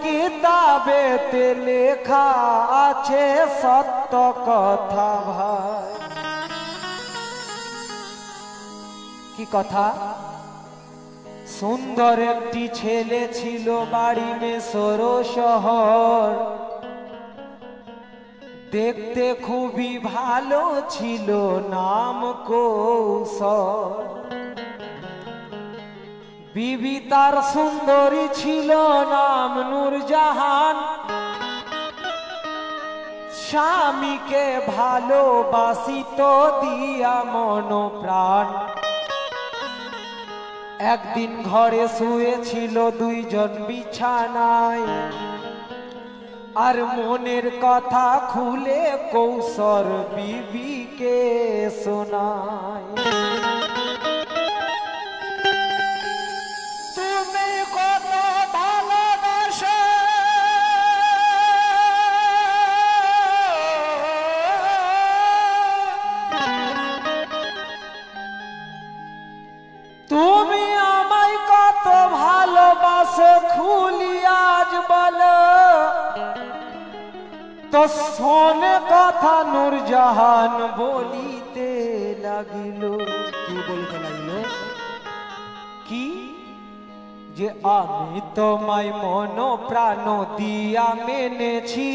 কিতাবেতে লেখা আছে সত্য কথা ভাই। কি কথা? সুন্দর একটি ছেলে ছিল বাড়ি মেসর শহর, দেখতে খুবই ভালো ছিল, নাম কৌশল। বিবি তার সুন্দরী ছিল, নাম নূরজাহান। স্বামীকে ভালোবাসিত দিয়া মন প্রাণ। একদিন ঘরে শুয়েছিল দুইজন বিছানায়, আর মনের কথা খুলে কৌশল বিবিকে শোনায়। তুমি কত ভালোবাসো তুমি আমায় কত ভালোবাসো খুলি আজ বলো। তো শোনে কথা নূরজাহান বলিতে লাগিল। কি বলিতে লাগিল? কি যে আমি তোমায় মন প্রাণ দিয়া মেনেছি।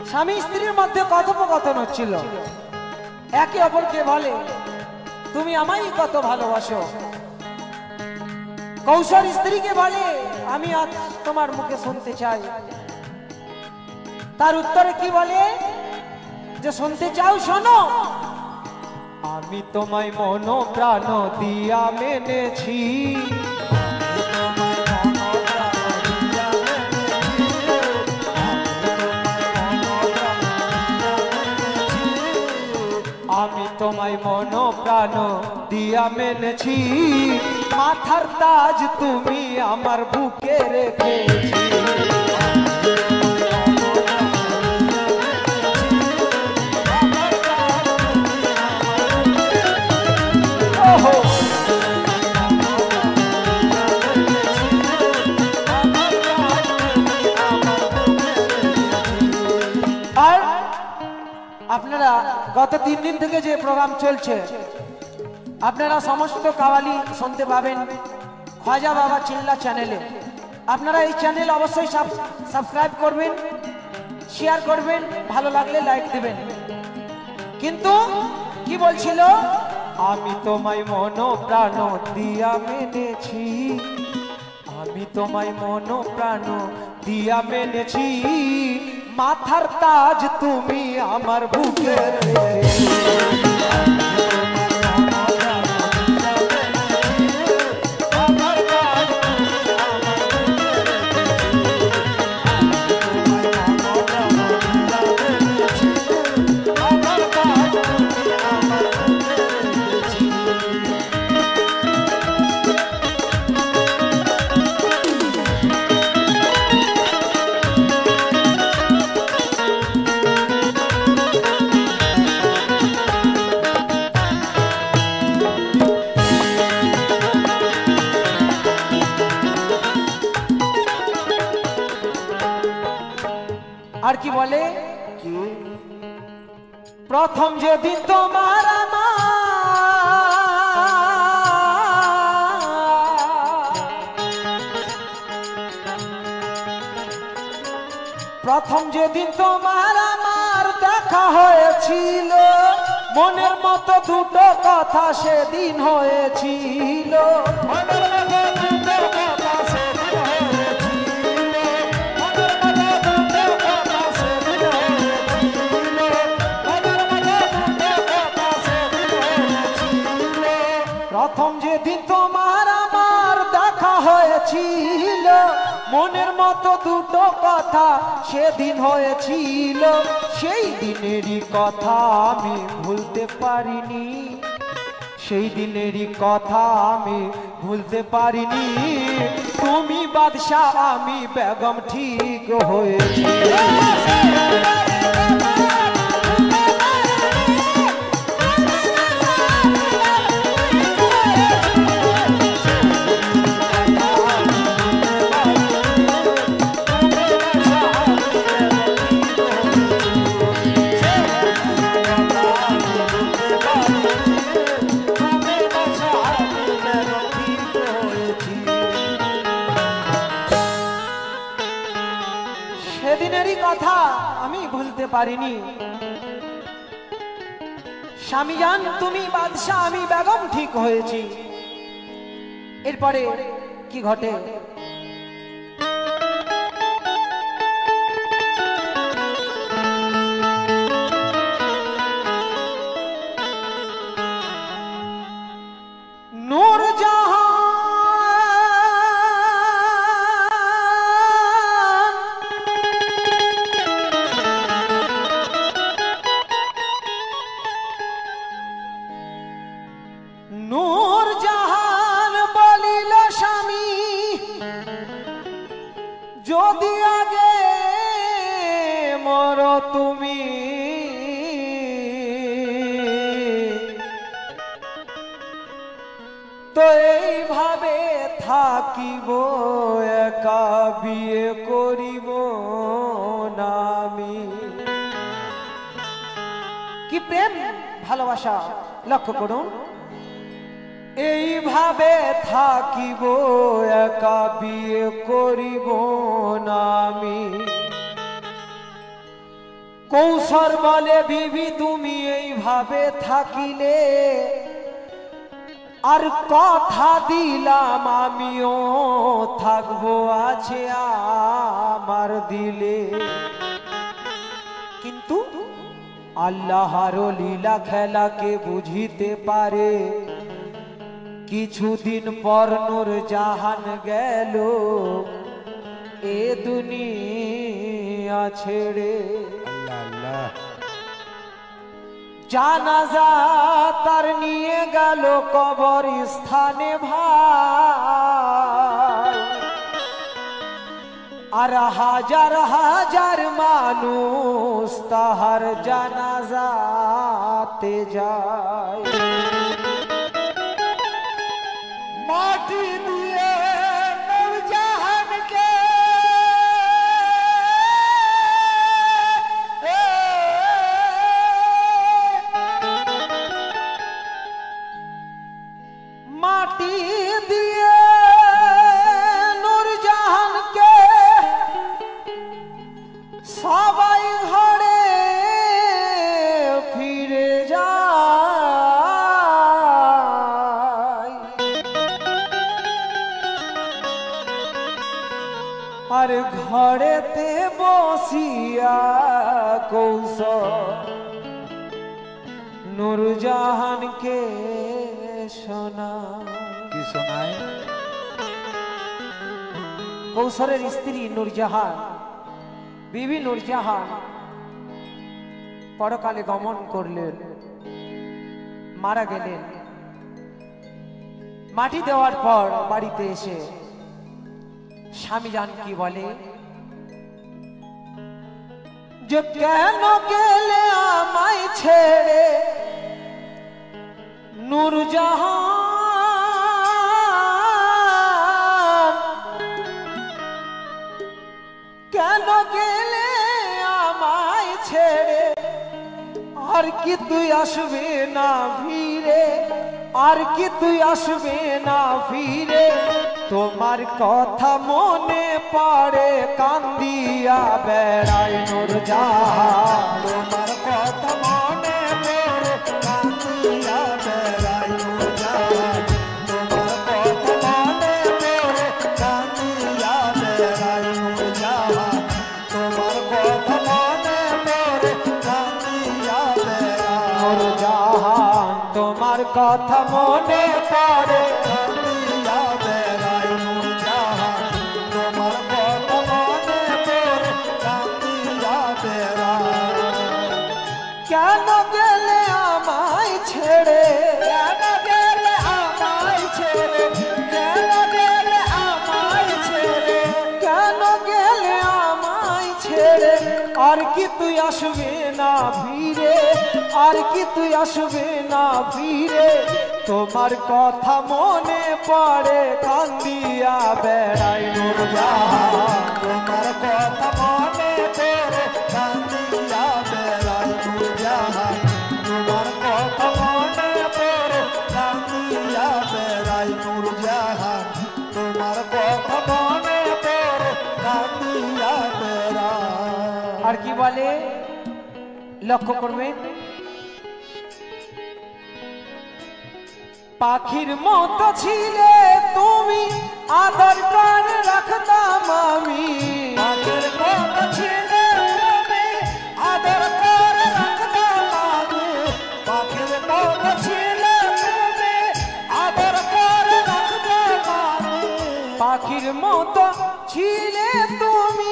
স্বামী স্ত্রীর মধ্যে কথোপকথন হচ্ছিল। একে অপরকে বলে তুমি আমায় কত ভালোবাসো। কৌশল স্ত্রীকে বলে আমি আজ তোমার মুখে শুনতে চাই। তার উত্তরে কি বলে যে শুনতে চাও শোনো। আমি তোমায় মন প্রাণ দিয়া মেনেছি। আমি তোমায় মন প্রাণ দিয়া মেনেছি। মাথার তাজ তুমি আমার বুকে রেখেছি। আর আপনারা গত 3 দিন থেকে যে প্রোগ্রাম চলছে আপনারা সমস্ত কাওয়ালি শুনতে পাবেন খ্বাজা বাবা চিল্লা চ্যানেলে। আপনারা এই চ্যানেল অবশ্যই সাবস্ক্রাইব করবেন, শেয়ার করবেন, ভালো লাগলে লাইক দিবেন। কিন্তু কি বলছিল? আমি তোমায় মন প্রাণ দিয়া মেনেছি। আমি তোমায় মন প্রাণ দিয়া মেনেছি। মাথার তাজ তুমি আমার বুকে রেখেছি। আর কি বলে? প্রথম যেদিন তোমার প্রথম যেদিন তোমার আমার দেখা হয়েছিল, মনের মতো দুটো কথা সেদিন হয়েছিল। প্রথম যেদিন তোমার আমার দেখা হয়েছিল মনের মতো দুটো কথা সেদিন হয়েছিল, সেই দিনেরই কথা আমি ভুলতে পারিনি, সেই দিনেরই কথা আমি ভুলতে পারিনি। তুমি বাদশাহ আমি বেগম ঠিক হয়েছি। সেদিনেরই কথা আমি ভুলতে পারিনি। স্বামী জান তুমি বাদশাহ আমি বেগম ঠিক হয়েছি। এরপরে কি ঘটে? নূরজাহান বলিল স্বামী যদি আগে মর তুমি, তো এইভাবে থাকিব একা বিয়ে করিব না আমি। কি প্রেম ভালোবাসা লক্ষ্য করুন। এইভাবে থাকিব একা বিয়ে করিব না আমি। কৌশল বলে বিবি তুমি এইভাবে থাকিলে আর কথা দিলাম আমিও থাকবো আছে আমার দিলে। কিন্তু আল্লাহর লীলা খেলাকে বুঝিতে পারে। কিছুদিন পর নূরজাহান গেল এ দুনিয়া ছেড়ে। জানাজা তার নিয়ে গেল কবর স্থানে ভাই, আর হাজার হাজার মানুষ তাহার জানাজাতে যায়। মাটি দিয়ে নূরজাহানকে মাটি দিয়ে নূরজাহানকে সবাই ঘরে ফিরে যায়। আর ঘরেতে বসিয়া কৌশল নূরজাহানকে শোনায়। কি শোনায়? কৌশলের স্ত্রী নূরজাহান, বিবি নূরজাহান পরকালে গমন করলেন, মারা গেলেন। মাটি দেওয়ার পর বাড়িতে এসে স্বামী জান কি বলে যে কেন গেলে আমায় ছেড়ে নূরজাহান, কেন গেলে আমায় ছেড়ে, আর কি তুই আসবে না ফিরে, আর কি তুই আসবে না ফিরে। তোমার কথা মনে পড়ে কান্দিয়া বেড়াই নূরজাহান, তোমার কথা মনে পড়ে কান্দিয়া বেড়াই নূরজাহান, তোমার কথা মনে পড়ে কান্দিয়া বেড়াই নূরজাহান, তোমার কথা মনে পড়ে কান্দিয়া বেড়াই নূরজাহান, তোমার কথা মনে পড়ে কান্দিয়া বেড়াই নূরজাহান। কি তুই আসবে না ফিরে, আর কি তুই আসবে না ফিরে, তোমার কথা মনে পড়ে কান্দিয়া বেড়াই নূরজাহান, তোমার কথা মনে পড়ে কান্দিয়া বেড়াই নূরজাহান, তোমার কথা মনে পড়ে কান্দিয়া বেড়াই নূরজাহান, তোমার কথা মনে পড়ে কান্দিয়া বেড়াই। আর কি বলে লক্ষ্য করবেন, পাখির মতো ছিলে তুমি আদর করে রাখতাম আমি, পাখির মতো ছিলে তুমি আদর করে রাখতাম আমি, পাখির মতো ছিলে তুমি আদর করে রাখতাম আমি, পাখির মতো ছিলে তুমি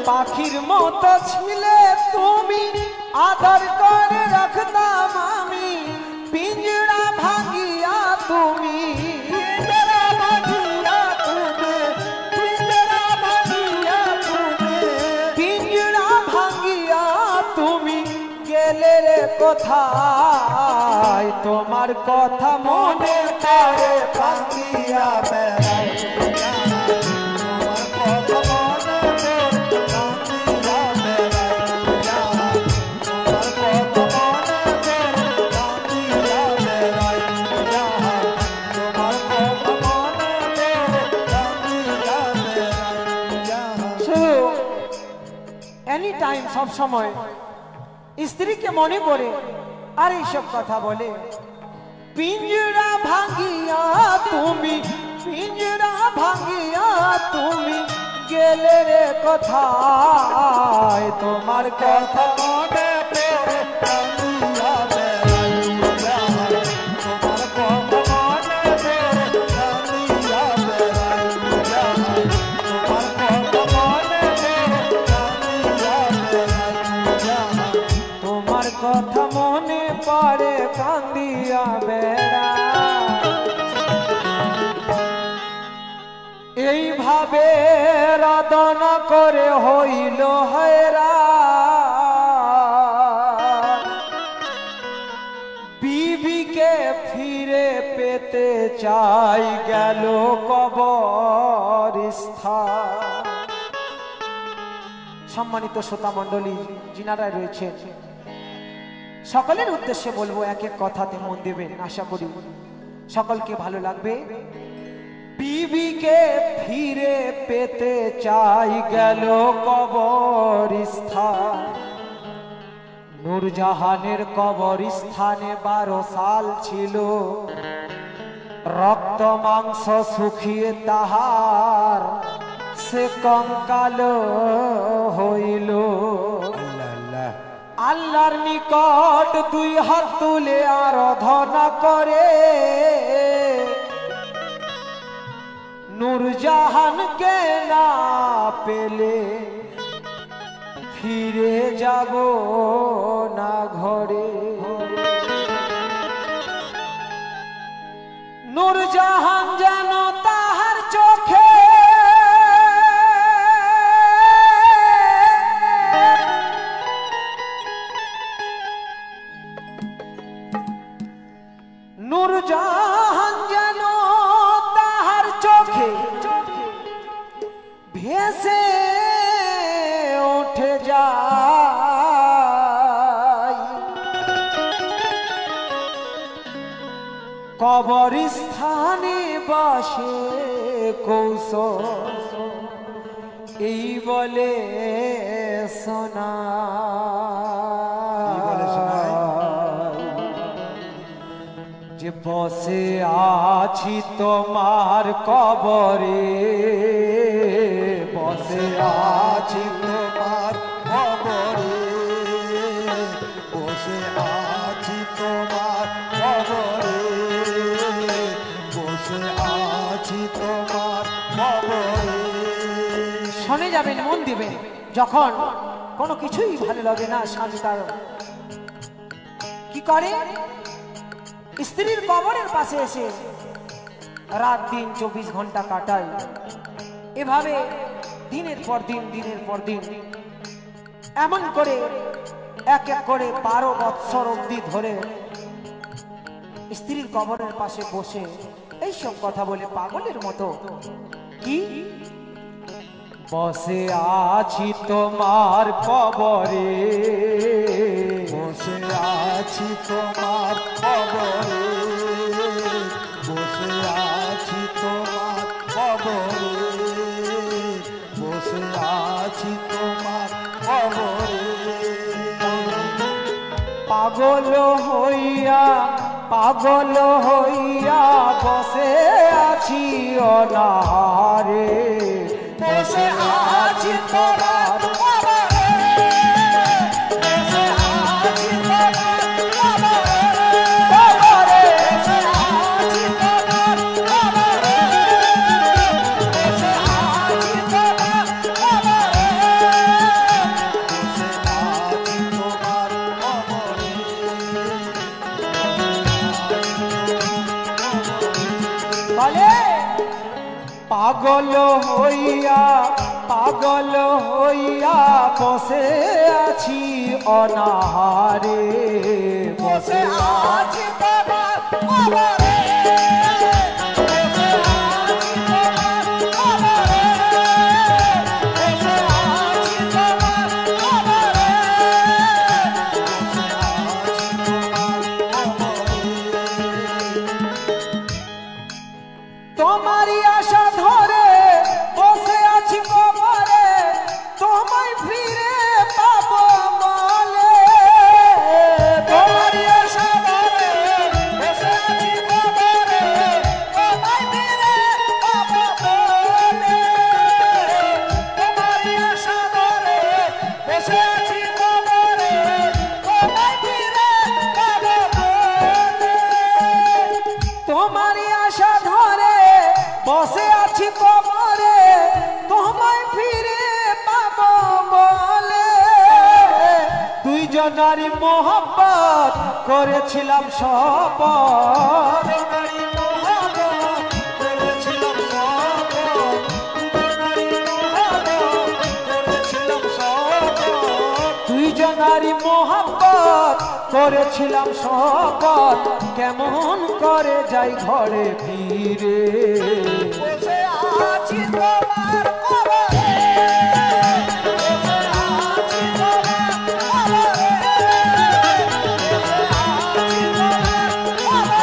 পাখির মতো ছিলে তুমি আদর করে রাখতাম আমি, পিঞ্জরা ভাঙিয়া তুমি, পিঞ্জরা ভাঙিয়া তুমি, পিঞ্জরা ভাঙিয়া তুমি, পিঞ্জরা ভাঙিয়া তুমি গেলে রে কোথায়, তোমার কথা মনে পড়ে কান্দিয়া বেড়াই, এনি টাইম সব সময় স্ত্রীকে মনে করে আর এইসব কথা বলে, পিঞ্জরা ভাঙিয়া তুমি, পিঞ্জরা ভাঙিয়া তুমি গেলে রে কোথায়, তোমার কথা মনে পড়ে কান্দিয়া বেড়াই নূরজাহান, তোমার কথা মনে পড়ে কান্দিয়া বেড়াই নূরজাহান, তোমার কথা মনে পড়ে কান্দিয়া বেড়াই নূরজাহান, তোমার কথা মনে পড়ে কান্দিয়া বেড়া। এইভাবে রাধনা করে হইল হয়রান, বিবিকে ফিরে পেতে চাই গেল কবরস্থান। সম্মানিত শ্রোতা মণ্ডলী যিনারা রয়েছেন সকলের উদ্দেশ্যে বলবো এক এক কথাতে মন দেবেন, আশা করি সকলকে ভালো লাগবে। বিবিকে ফিরে পেতে চাই গেল কবরস্থান, নূরজাহানের কবরস্থানে 12 সাল ছিল, রক্ত মাংস শুকিয়ে তাহার সে কঙ্কাল হইল। আল্লাহর নিকট 2 হাত তুলে আরাধনা করে নূরজাহানকে না পেলে ফিরে যাব না ঘরে। নূরজাহান যেন তাহার চোখে নূরজাহান যেন তাহার চোখে ভেসে উঠে যায়, কবরস্থানে বসে কৌশল এই বলে শোনা, যে বসে আছি তোমার কবরে, বসে আছি তোমার আছি তোমার কবরে। শোনে যাবেন, মন দিবেন, যখন কোনো কিছুই ভালো লাগে না স্বামী তার কি করে, স্ত্রীর কবরের পাশে এসে রাত দিন 24 ঘন্টা কাটায়। এভাবে দিনের পর দিন, দিনের পর দিন, এমন করে এক এক করে 12 বৎসর অবধি ধরে স্ত্রীর কবরের পাশে বসে এইসব কথা বলে পাগলের মতো কি বসে আছি তোমার কবরে, বসে আছি তোমার কবরে, বসে আছি তোমার কবরে, বসে আছি তোমার কবরে। পাগল হইয়া, পাগল হইয়া বসে আছি অনাহারে, বসে আছি তোমার কবরে, বসে আছি তোমার কবরে, বসে আছি তোমার কবরে, বসে আছি তোমার কবরে, বলে পাগল হইয়া, পাগল হইয়া বসে আছি অনাহারে, বসে আছি তোমার কবরে, বসে আছি তোমার কবরে, বসে আছি তোমার কবরে, তোমারই আশা ধরে বসে আছি কবরে, তোমায় ফিরে পাবো বলে, তোমারই আশা ধরে বসে আছি কবরে, তোমায় ফিরে পাবো বলে, তোমারই আশা ধরে বসে আছি কবরে, তোমায় ফিরে পাবো বলে, তোমারই আশা ধরে বসে আছি কবরে, তোমায় ফিরে পাবো বলে, দুইজনারই মোহব্বত করেছিলাম শপথ, দুইজনারই মোহব্বত করেছিলাম শপথ, দুইজনারই মোহব্বত করেছিলাম শপথ, দুইজনারই মোহব্বত করেছিলাম শপথ, কেমন করে যাই ঘরে ফিরে, বসে আছি তোমার কবরে, বসে আছি তোমার কবরে, বসে আছি তোমার কবরে,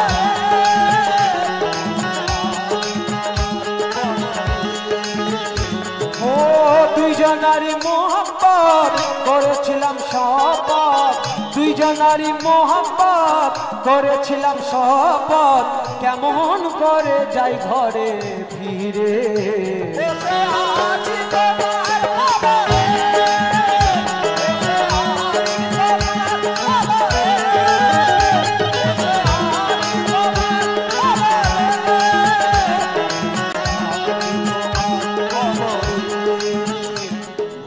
ও দুইজনারই মোহব্বত করেছিলাম শপথ, দুইজনারই মোহব্বত করেছিলাম শপথ, কেমন করে যাই ঘরে ফিরে, বসে আছি তোমার কবরে, বসে আছি তোমার কবরে,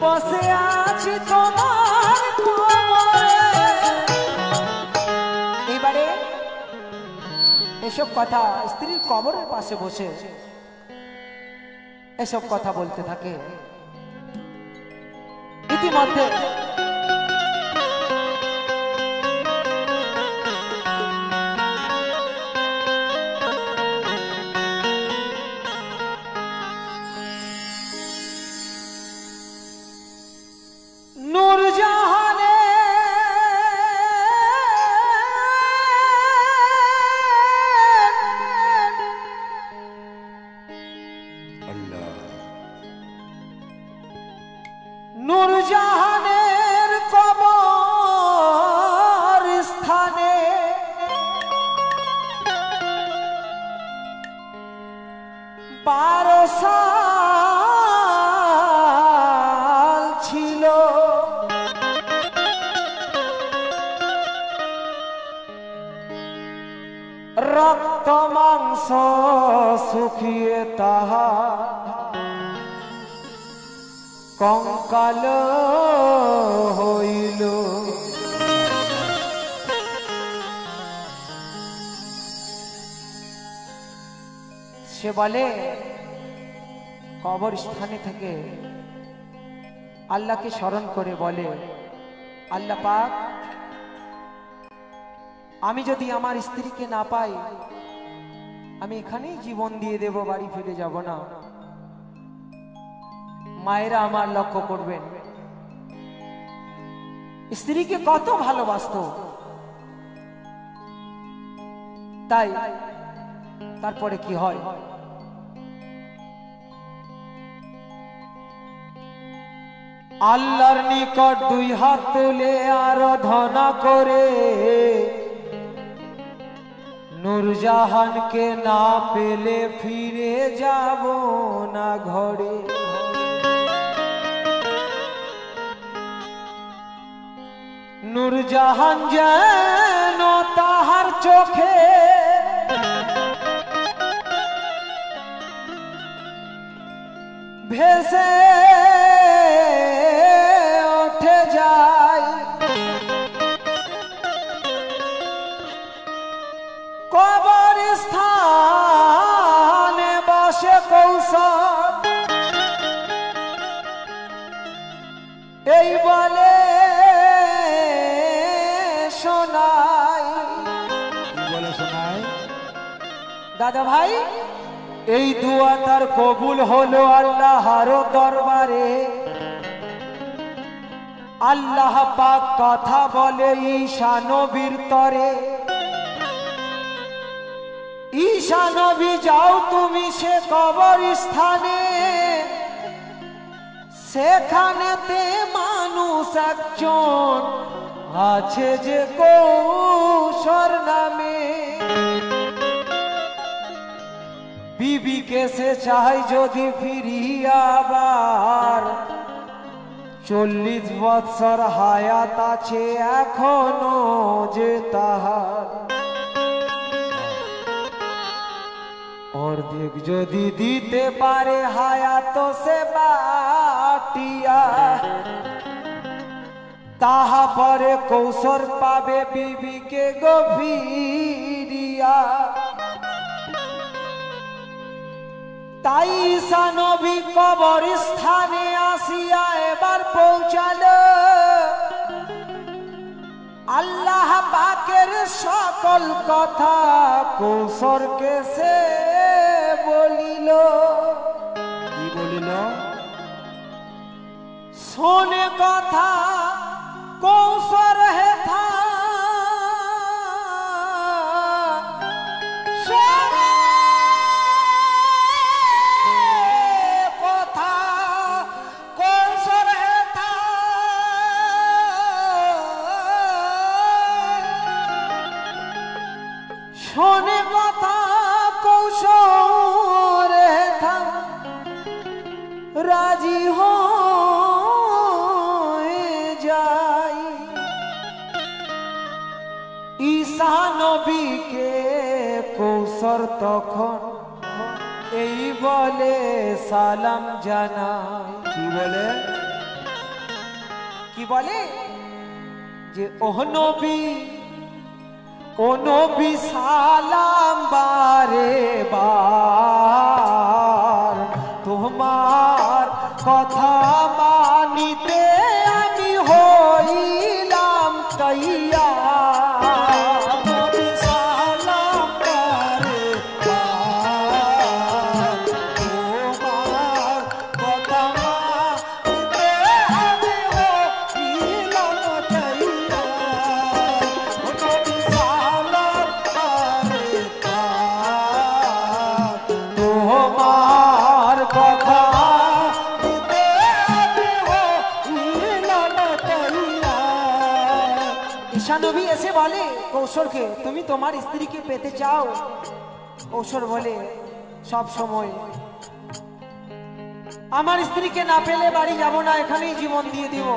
বসে আছি তোমার কবরে, বসে আছি তোমার কবরে। এবারে এসব কথা স্ত্রীর কবরের পাশে বসে এসব কথা বলতে থাকে। ইতিমধ্যে নূরজাহানে নূরজাহানের কবর স্থানে বারো সাল ছিল, রক্ত মাংস শুকিয়ে তাহা কঙ্কাল হইল। সে বলে কবর স্থানে থেকে আল্লাহকে স্মরণ করে বলে, আল্লাহ পাক, আমি যদি আমার স্ত্রীকে না পাই আমি এখানেই জীবন দিয়ে দেব, বাড়ি ফিরে যাব না। মায়েরা আমার লক্ষ্য করবেন, স্ত্রীকে কত ভালোবাসতো। তাই তারপরে কি হয়, আল্লাহর নিকট দুই হাত তুলে আরাধনা করে নূরজাহানকে না পেলে ফিরে যাব না ঘরে। নূরজাহান যেন তাহার চোখে ভেসে উঠে যায়, কবর স্থানে বসে কৌশল এই বলে শোনায়। কি বলে শোনায়? দাদা ভাই, এই দুয়া তার কবুল হলো আল্লাহর দরবারে। আল্লাহ পাক কথা বলে ঈশা নবীর তরে, ঈশা নবী যাও তুমি সে কবর স্থানে, সেখানেতে মানুষ একজন আছে যে কৌশর নামে। বিবিকে সে চাই যদি ফিরিয়া আবার, 40 বৎসর হায়াত আছে এখনো যে তাহার। অর্ধেক যদি দিতে পারে হায়াত সে বাটিয়া, তাহা পরে কৌশল পাবে বিবিকে গভীরিয়া। তাই ঈশা নবী কবর স্থানে আসিয়া এবার পৌঁছালো। আল্লাহ পাকের সকল কথা কৌশলকে সে বলিল। কি বলিল? শোনে কথা কৌশল হেথা, কথা কৌশল হেথা, শোনে কথা কৌশল হেথা, রাজি হয়ে যাই। ঈশা নবীকে কৌশল তখন এই বলে সালাম জানাই। কি বলে? কি বলে যে ওহ নবী, ও নবী সালাম বারে বার, তোমার কথা মানিতে আমি হইলাম তৈয়ার। নবী সালাম করে বার, তোমার কথা মানিতে আমি হইলাম তৈয়ার। নবী সালাম করে বার, তোমার কথা ঈশা নবী এসে বলে কৌশলকে, তুমি তোমার স্ত্রীকে পেতে চাও? কৌশল বলে, সব সময় আমার স্ত্রীকে না পেলে বাড়ি যাব না, এখানেই জীবন দিয়ে দিব।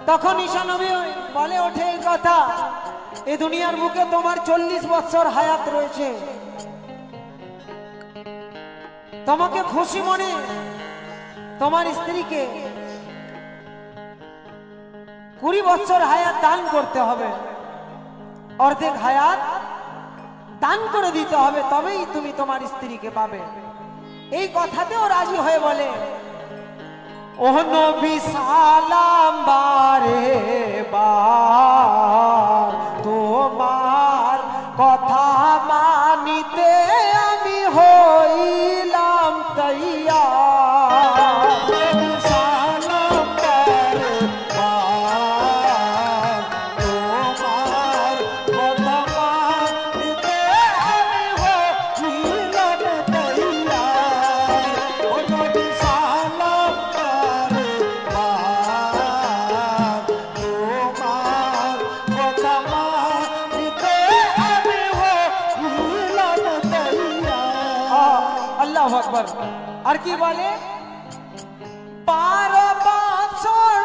তখন ঈশা নবী বলে ওঠে এই কথা এই দুনিয়ার বুকে তোমার 40 বছর হায়াত রয়েছে, তোমাকে খুশি মনে তোমার স্ত্রীকে 20 বছর হায়াত দান করতে হবে, অর্ধেক হায়াত দান করে দিতে হবে, তবেই তুমি তোমার স্ত্রীকে পাবে। এই কথাতেও রাজি হয়ে বলে, ও নবী সালাম বারে বার, তোমার কথা মানিতে আমি হইলাম তৈয়ার। সালাম বারে বার, তোমার কথা মানিতে আমি হইলাম তৈয়ার। ও নবী সালাম বারে বার, তোমার কথা মানিতে আমি হইলাম তৈয়ার। আল্লাহু আকবার। আর কি বলে, 12 বছর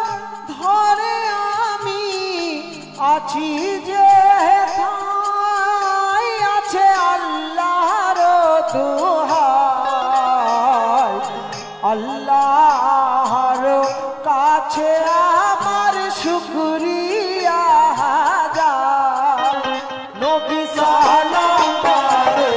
ধরে আমি আছি যে ঠাই আছে আল্লাহর দোহাই, আল্লাহর কাছে আমার শুকরিয়া হাজার। নবী সালাম বারে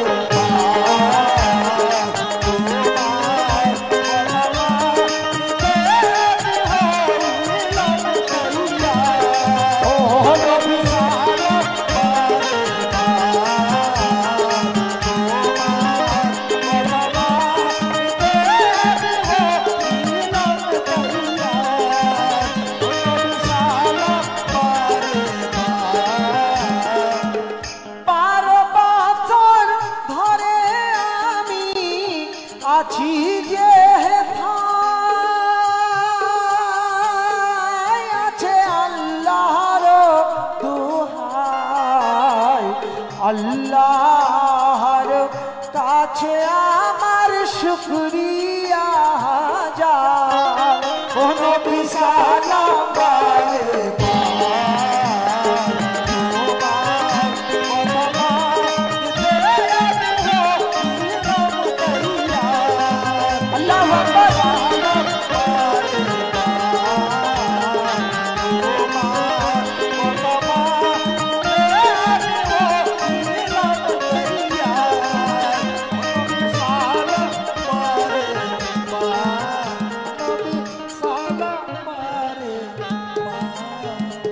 আছি যে ঠাই আছে আল্লাহর দোহাই, আল্লাহর কাছে আমার শুকরিয়া হাজার। ও নবী সালাম বারে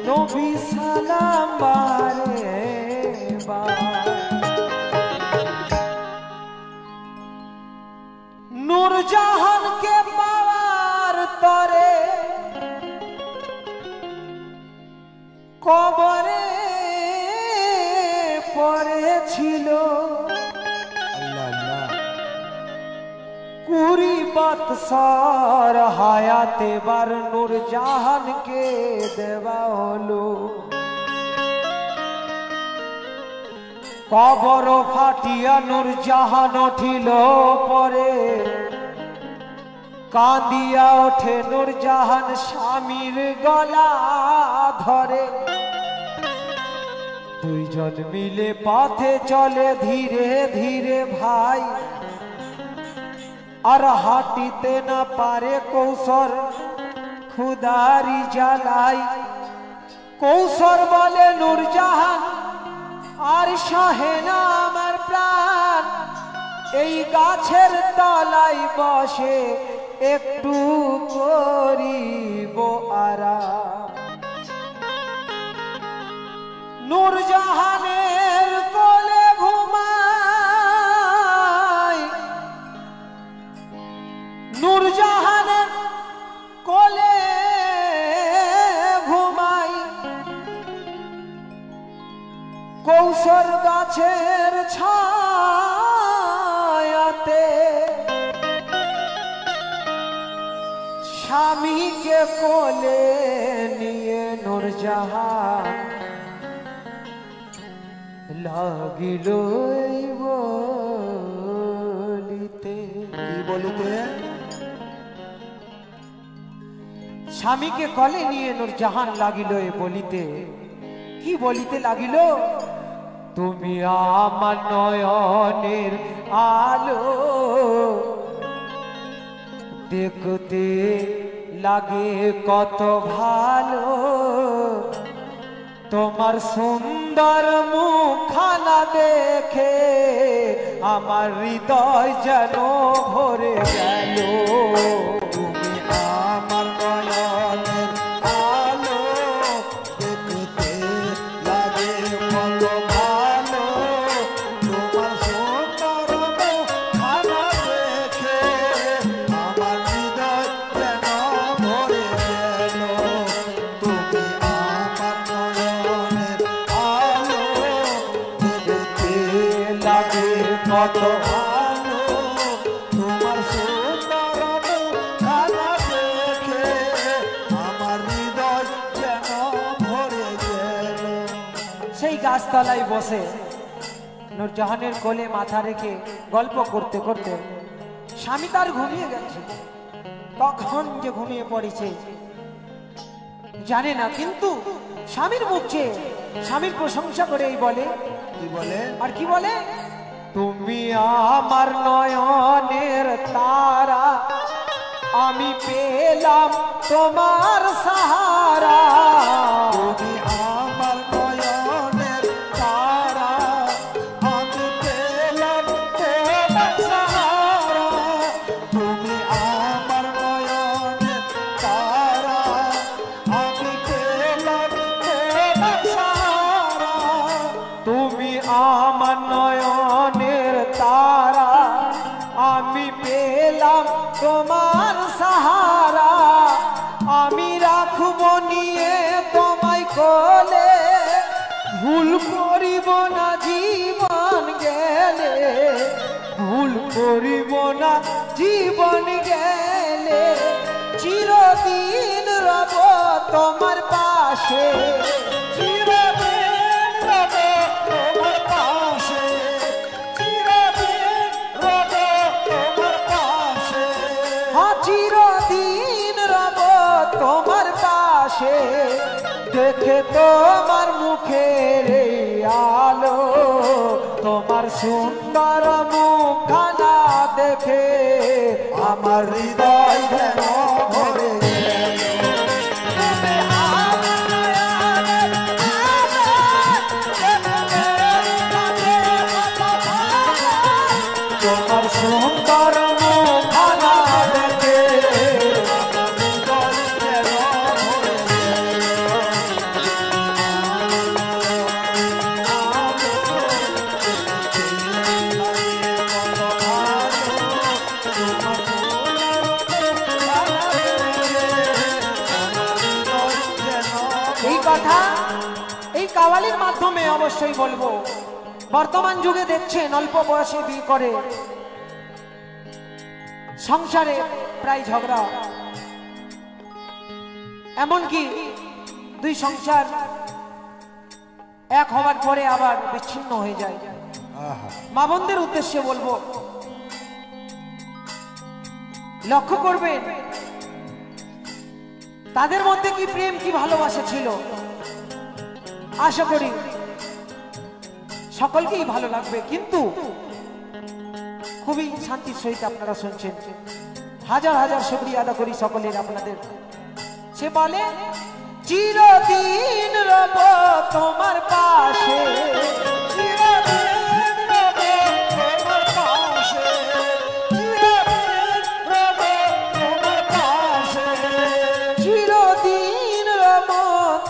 নবী সালাম বারে বার। নূরজাহানকে পাওয়ার তরে কবরে পড়েছিল 20 বৎসর হায়াত, এবার নূরজাহানকে দেওয়া হলো। কবর ফাটিয়া নূরজাহান উঠিল পরে, কাঁদিয়া ওঠে নূরজাহান স্বামীর গলা ধরে। দুইজন মিলে পথে চলে ধীরে ধীরে ভাই, আর হাঁটিতে না পারে কৌশর খুদারি জ্বালাই। কৌশর বলে নূরজাহান আর সহে না আমার প্রাণ, এই গাছের তলায় বসে একটু করিব আরাম। নূরজাহানের কোলে ঘুমাই, নূরজাহানের কোলে ঘুমাই, কৌশল গাছের ছায়াতে। স্বামীকে কোলে নিয়ে নূরজাহান লাগিল বলিতে। কি বলিতে? স্বামীকে কোলে নিয়ে নূরজাহান লাগিল বলিতে, কি বলিতে লাগিল, তুমি আমার নয়নের আলো, দেখতে লাগে কত ভালো, তোমার সুন্দর মুখখানা দেখে আমার হৃদয় যেন ভরে গেল। তুমি আমার নয়নের আলো, দেখতে লাগে কত ভালো, তোমার সুন্দর মুখখানা দেখে আমার হৃদয় যেন ভরে গেল। তুমি আমার নয়নের আলো, দেখতে লাগে কত ভালো, তোমার সুন্দর মুখখানা দেখে আমার হৃদয় যেন ভরে গেল। সেই গাছতলায় বসে নূরজাহানের কোলে মাথা রেখে গল্প করতে করতে স্বামী তার ঘুমিয়ে গেছে। কখন যে ঘুমিয়ে পড়েছে জানে না, কিন্তু স্বামীর মুখ চেয়ে স্বামীর প্রশংসা করে এই বলে, কি বলে? আর কি বলে, তুমি আমার নয়নের তারা, আমি পেলাম তোমার সাহারা। তুমি আমার নয়নের তারা, আমি পেলাম তোমার সাহারা। তুমি আমার নয়নের তারা, আমি পেলাম তোমার সাহারা। তুমি আমার নয়নের তারা, আমি পেলাম তোমার সাহারা। আমি রাখব নিয়ে তোমায় কোলে, ভুল করিব না জীবন গেলে, ভুল করিব না জীবন গেলে। চিরদিন রব তোমার পাশে, চিরদিন রব তোমার পাশে, চিরদিন রব তোমার পাশে। চিরদিন রব তোমার পাশে। দেখে তোমার মুখের এই আলো, তোমার সুন্দর মুখখানা দেখে আমার হৃদয় যেন ভরে গেল। তোমার সুন্দর মুখখানা দেখে আমার হৃদয় যেন ভরে এই কথা এই কাওয়ালির মাধ্যমে অবশ্যই বলবো। বর্তমান যুগে দেখছেন অল্প বয়সে বিয়ে করে সংসারে প্রায় ঝগড়া, এমনকি দুই সংসার এক হওয়ার পরে আবার বিচ্ছিন্ন হয়ে যায়। মা বোনদের উদ্দেশ্যে বলবো, লক্ষ্য করবেন তাদের মধ্যে কি প্রেম কি ভালোবাসা ছিল। আশা করি সকলকেই ভালো লাগবে, কিন্তু খুবই শান্তির সহিত আপনারা শুনছেন। হাজার হাজার শুকরিয়া আদা করি সকলের আপনাদের। সে বলে, চিরদিন রব তোমার পাশে, চিরদিন রব তোমার পাশে, চিরদিন রব তোমার পাশে। চিরদিন রব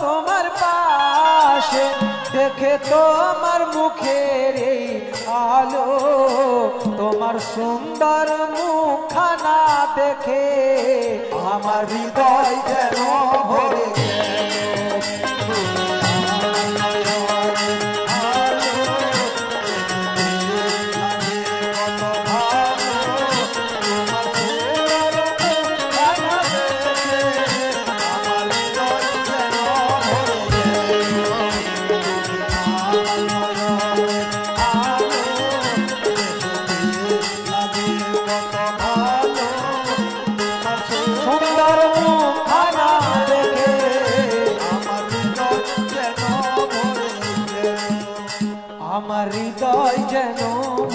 তোমার পাশে। দেখে তোমার মুখের এই আলো, তোমার সুন্দর মুখখানা দেখে আমার হৃদয় যেন ভরে সুন্দর মুখখানা দেখে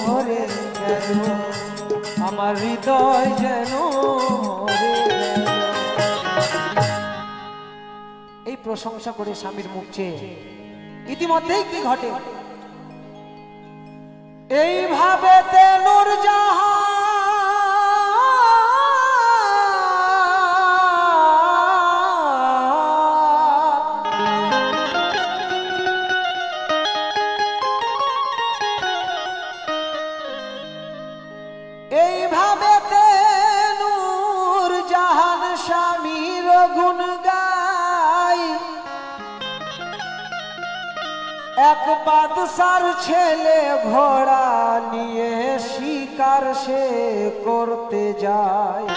মরে গেল, আমার হৃদয় যেন মরে গেল। এই প্রশংসা করে স্বামীর মুখ চেয়ে ইতিমধ্যেই কি ঘটে, এইভাবে নূরজাহান এইভাবে নূরজাহান স্বামীর গুণ গায়, এক বাদশার ছেলে ঘোড়া নিয়ে শিকার সে করতে যায়।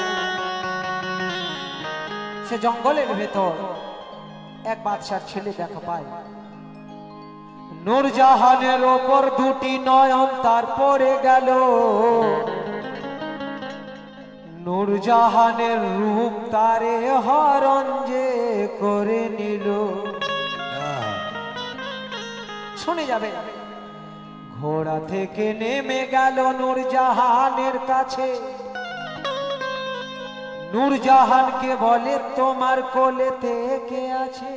সে জঙ্গলের ভেতর এক বাদশার ছেলে দেখা পায়। নূরজাহানের ওপর দুটি নয়ন তার পড়ে গেল, নূরজাহানের রূপ তারে হরণ যে করে নিল। শুনে যাবে, ঘোড়া থেকে নেমে গেল নূরজাহানের কাছে, নূরজাহানকে বলে তোমার কোলেতে কে আছে?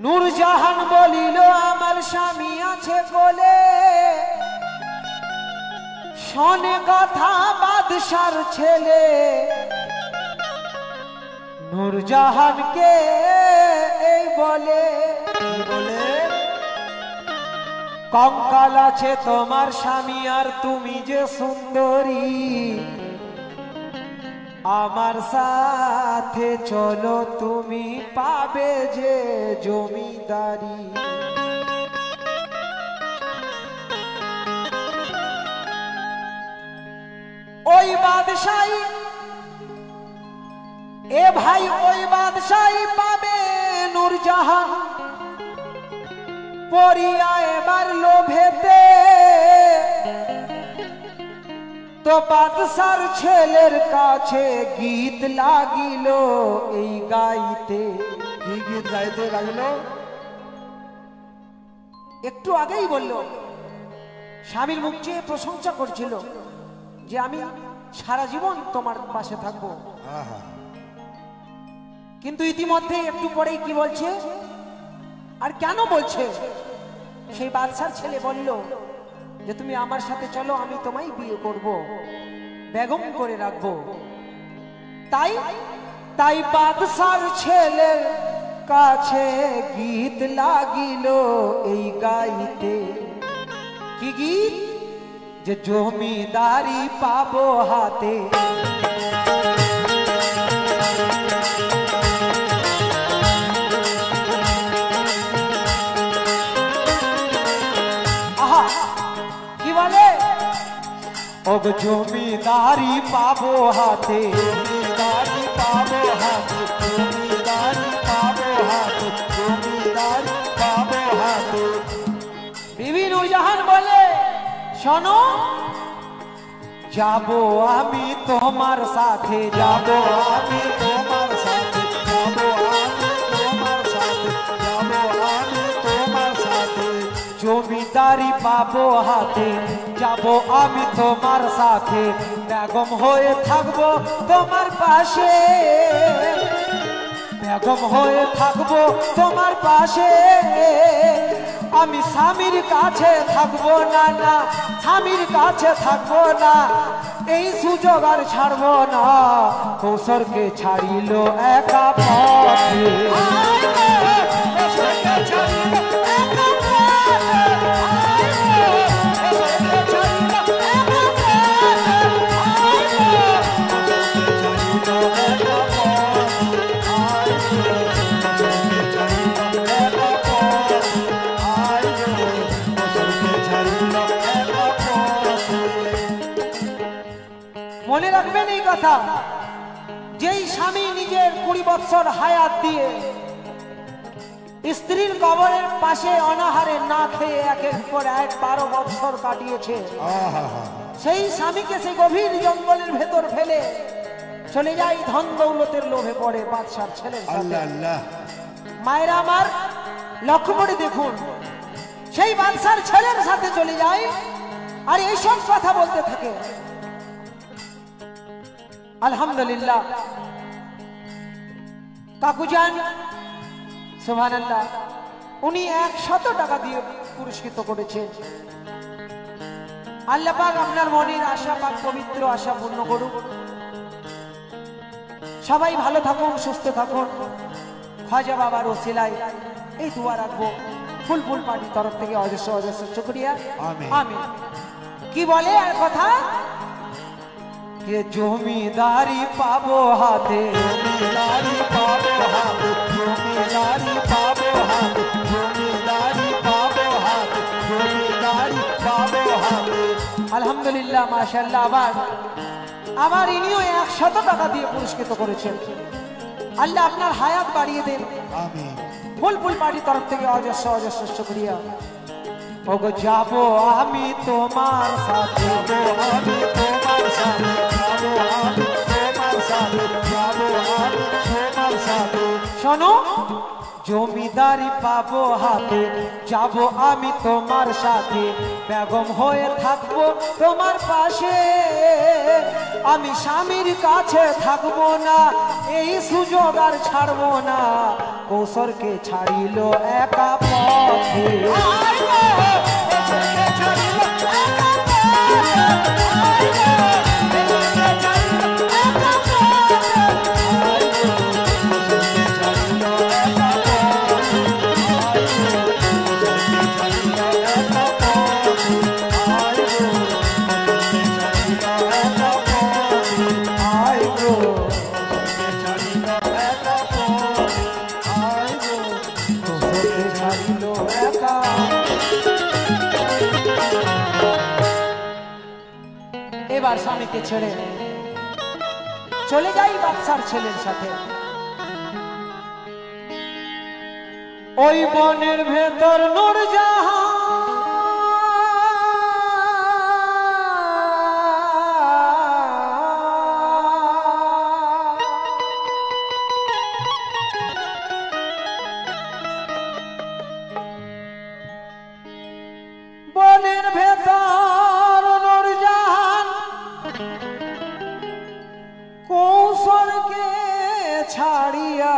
নূরজাহান বলিল আমার স্বামী আছে কোলে। শোনে কথা বাদশার ছেলে, নূরজাহানকে এই বলে কঙ্কাল আছে তোমার স্বামী আর তুমি যে সুন্দরী, আমার সাথে চলো তুমি পাবে যে জমিদারি। ওই বাদশাহী এ ভাই ওই বাদশাহী পাবে নূরজাহান পড়িয়া এবার লোভেতে, তো বাদশার ছেলের কাছে গীত লাগিল এই গাইতে। কি গীত গাইতে লাগলো? একটু আগেই বলল, স্বামীর মুখ চেয়ে প্রশংসা করছিল যে আমি সারা জীবন তোমার পাশে থাকবো, কিন্তু ইতিমধ্যে একটু পরেই কি বলছে আর কেন বলছে? সেই বাদশার ছেলে বলল যে তুমি আমার সাথে চলো, আমি তোমায় বিয়ে করব, বেগম করে রাখবো। তাই তাই বাদশার ছেলের কাছে গীত লাগিল এই গাইতে। কি গীত? যে জমিদারি পাবো হাতে, কি বলে? ও জমিদারি পাবো হাতে, জমিদারি পাবো হাতে, জমিদারি পাবো হাতে, জমিদারি পাবো হাতে। বিবি নূরজাহান বলে শোনো, যাবো আমি তোমার সাথে, যাবো আমি তোমার সাথে, যাবো আমি তোমার সাথে, যাবো আমি তোমার সাথে। জমিদারি পাবো হাতে, যাবো আমি তোমার সাথে, বেগম হয়ে থাকবো তোমার পাশে, বেগম হয়ে থাকবো তোমার পাশে। আমি স্বামীর কাছে থাকবো না, না স্বামীর কাছে থাকবো না, এই সুযোগ আর ছাড়বো না। কৌশলকে ছাড়িল একা পথে, মনে রাখবেন এই কথা, যেই স্বামী নিজের 20 বছর হায়াত দিয়ে স্ত্রীর কবরের পাশে অনাহারে না খেয়ে একের পর এক 12 বছর কাটিয়েছে, সেই স্বামীকে সে গভীর জঙ্গলের ভেতর ফেলে চলে যায় ধন দৌলতের লোভে পড়ে বাদশার ছেলের সাথে। আল্লাহ। মায়েরা আমার লক্ষ্য করে দেখুন, সেই বাদশার ছেলের সাথে চলে যায় আর এইসব কথা বলতে থাকে। আলহামদুলিল্লাহ কাকুজান সুবহানাল্লাহ উনি 100 টাকা দিয়ে পুরস্কৃত করেছেন। আল্লাহ পাক আপনার মনের আশা পাক পবিত্র আশা পূর্ণ করুক। সবাই ভালো থাকুন, সুস্থ থাকুন। খাজা বাবার ওসিলায় এই দোয়া রাখবো। ফুল পার্টির তরফ থেকে অজস্র অজস্র শুকরিয়া। আমিন। কি বলে আর কথা, জমিদারি পাবো হাতে, জমিদারি পাবো হাতে, জমিদারি পাবো হাতে, জমিদারি পাবো হাতে, জমিদারি পাবো হাতে। আলহামদুলিল্লাহ মাশাআল্লাহ। আবার ইনিও 100 টাকা দিয়ে পুরস্কৃত করেছেন। আল্লাহ আপনার হায়াত বাড়িয়ে দেন। আমিন। ফুল পার্টির তরফ থেকে অজস্র অজস্র শুকরিয়া। ওগো যাবো আমি তোমার সাথে, যাবো আমি তোমার সাথে, যাবো আমি তোমার সাথে, যাবো আমি তোমার সাথে। শোনো, জমিদারি পাবো হাতে, যাবো আমি তোমার সাথে, বেগম হয়ে থাকবো তোমার পাশে। আমি স্বামীর কাছে থাকবো না, এই সুযোগ আর ছাড়বো না। কৌশলকে ছাড়িল একা পথে, এবার স্বামীকে ছেড়ে চলে যাই বাদশার ছেলের সাথে। ওই বনের ভেতর নূরজাহান বনের ভেতর নূরজাহান কৌশলকে ছাড়িয়া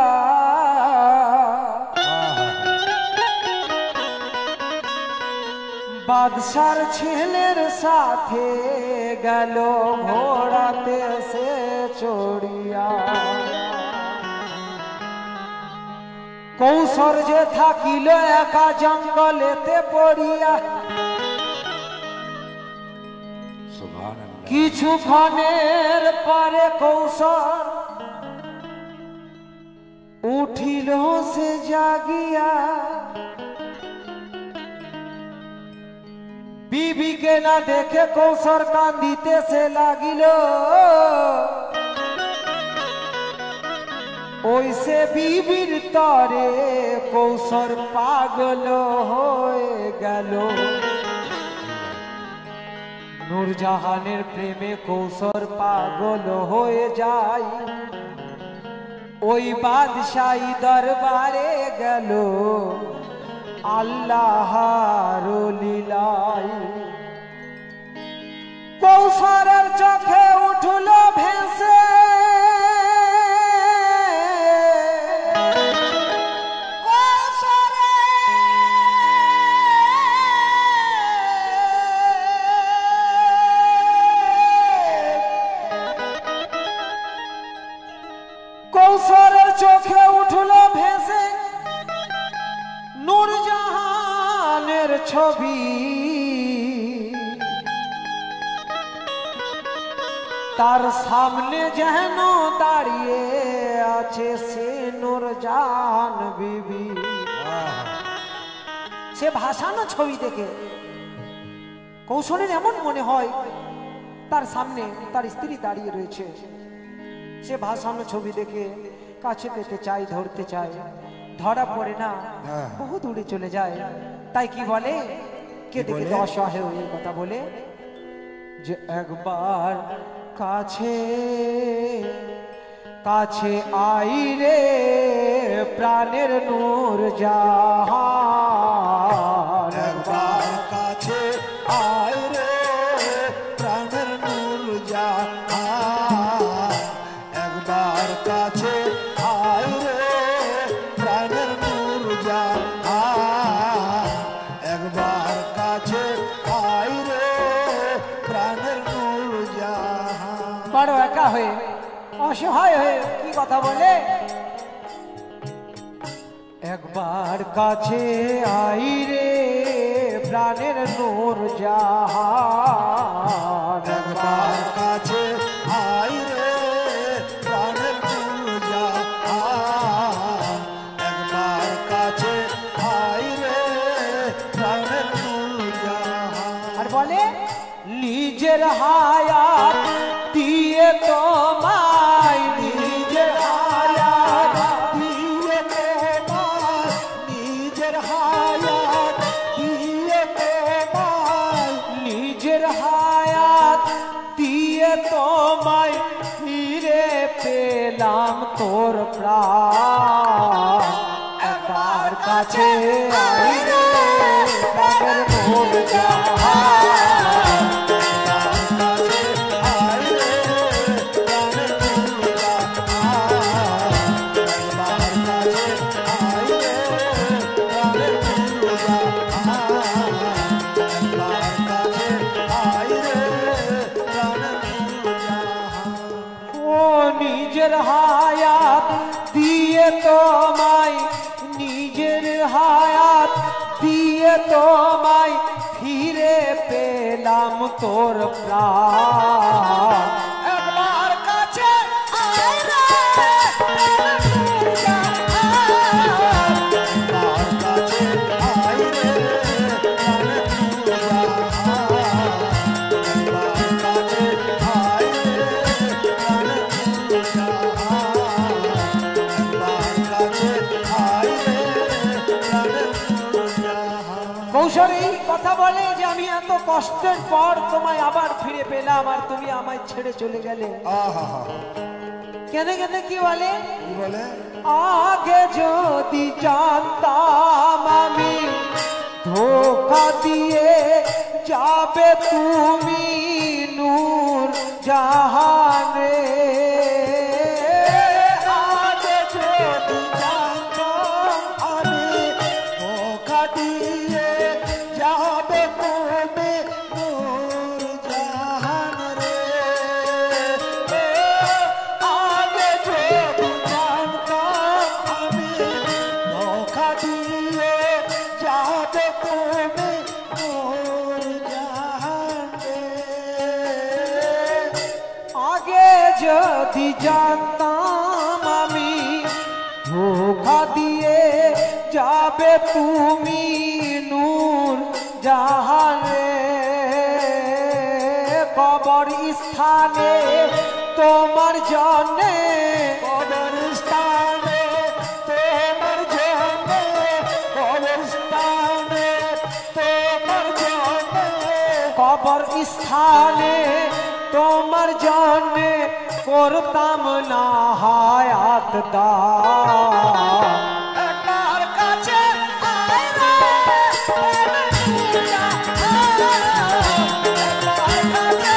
বাদশার ছেলের সাথে গেল ঘোড়াতে সে চড়িয়া। কৌশল যে থাকিল একা জঙ্গলেতে পড়িয়া, কিছুক্ষণের পরে কৌশল উঠিল সে জাগিয়া। বিবিকে না দেখে কৌশল কান্দিতে সে লাগিল, ওই সে বিবির তরে কৌশল পাগল হয়ে গেল। নূরজাহানের প্রেমে কৌশল পাগল হয়ে যায়, ওই বাদশাহী দরবারে গেল আল্লাহর লীলায়। কৌশলের চোখে উঠল ভেসে কৌশলের চোখে উঠল ভেসে নূরজাহানের ছবি। তার সামনে যেন দাঁড়িয়ে আছে সে নূরজাহান বিবি। সে ভাসানো ছবি দেখে কৌশলের এমন মনে হয় তার সামনে তার স্ত্রী দাঁড়িয়ে রয়েছে। সে ভাসানো ছবি দেখে কাছে পেতে চায়, ধরতে চায়, ধরা পড়ে না, বহু দূরে চলে যায়। তাই কি বলে, কেঁদে কেঁদে অসহায় এই কথা বলে যে একবার কাছে কাছে আই রে প্রাণের নূরজাহান। আয় রে প্রাণের নূর জাহান একবার কাছে আয় রে প্রাণের নূর জাহান একবার কাছে আয় রে প্রাণের নূর জাহান। বড় একা হয়ে অসহায় হয়ে কি কথা বলে, একবার কাছে আই রে প্রাণের নূর জাহান একবার কাছে আয় রে প্রাণের নূর জাহান একবার কাছে আয় রে প্রাণের নূর জাহান। আর বলে নিজের হায়াত দিয়ে তোমায়, নিজের হায়াত দিয়ে তোমায় নিজের হায়াত দিয়ে তোমায় নিজের হায়াত দিয়ে তোমায় ফিরে পেলাম তোর প্রাণ, একবার কাছে আই রে প্রাণের নূর জাহান নিজের হায়াত দিয়ে তোমায়, নিজের হায়াত দিয়ে তোমায় ফিরে পেলাম তোর প্রাণ, একবার কাছে আয় রে প্রাণের নূর জাহান একবার কাছে আয় রে প্রাণের নূর জাহান একবার কাছে আয় রে প্রাণের নূর জাহান একবার কাছে আয় রে প্রাণের নূর জাহান। কৌশল এই কথা বলে যে আমি এত কষ্টের পর তোমায় আবার ফিরে পেলাম আর তুমি আমায় ছেড়ে চলে গেলে। আহা কেনে কেনে কি বলে, কি বলে আগে যদি জানতাম আমি ধোঁকা দিয়ে যাবে তুমি নূর জাহানে, আগে যদি জানতাম আমি ধোঁকা দিয়ে যাবে তুমি নূর জাহান রে আগে যদি জানতাম আমি ধোঁকা দিয়ে যাবে তুমি নূর জাহান রে আগে যদি জানতাম আমি ধোঁকা দিয়ে যাবে তুমি নূর জাহানে, কবর স্থানে তোমার জন্যে, কবরস্থানে তোমার জন্যে কবরস্থানে তোমার জন্যে কবর স্থানে তোমার জন্যে করতাম না হায়াত দান, একবার কাছে আয় রে প্রাণের নূর জাহান একবার কাছে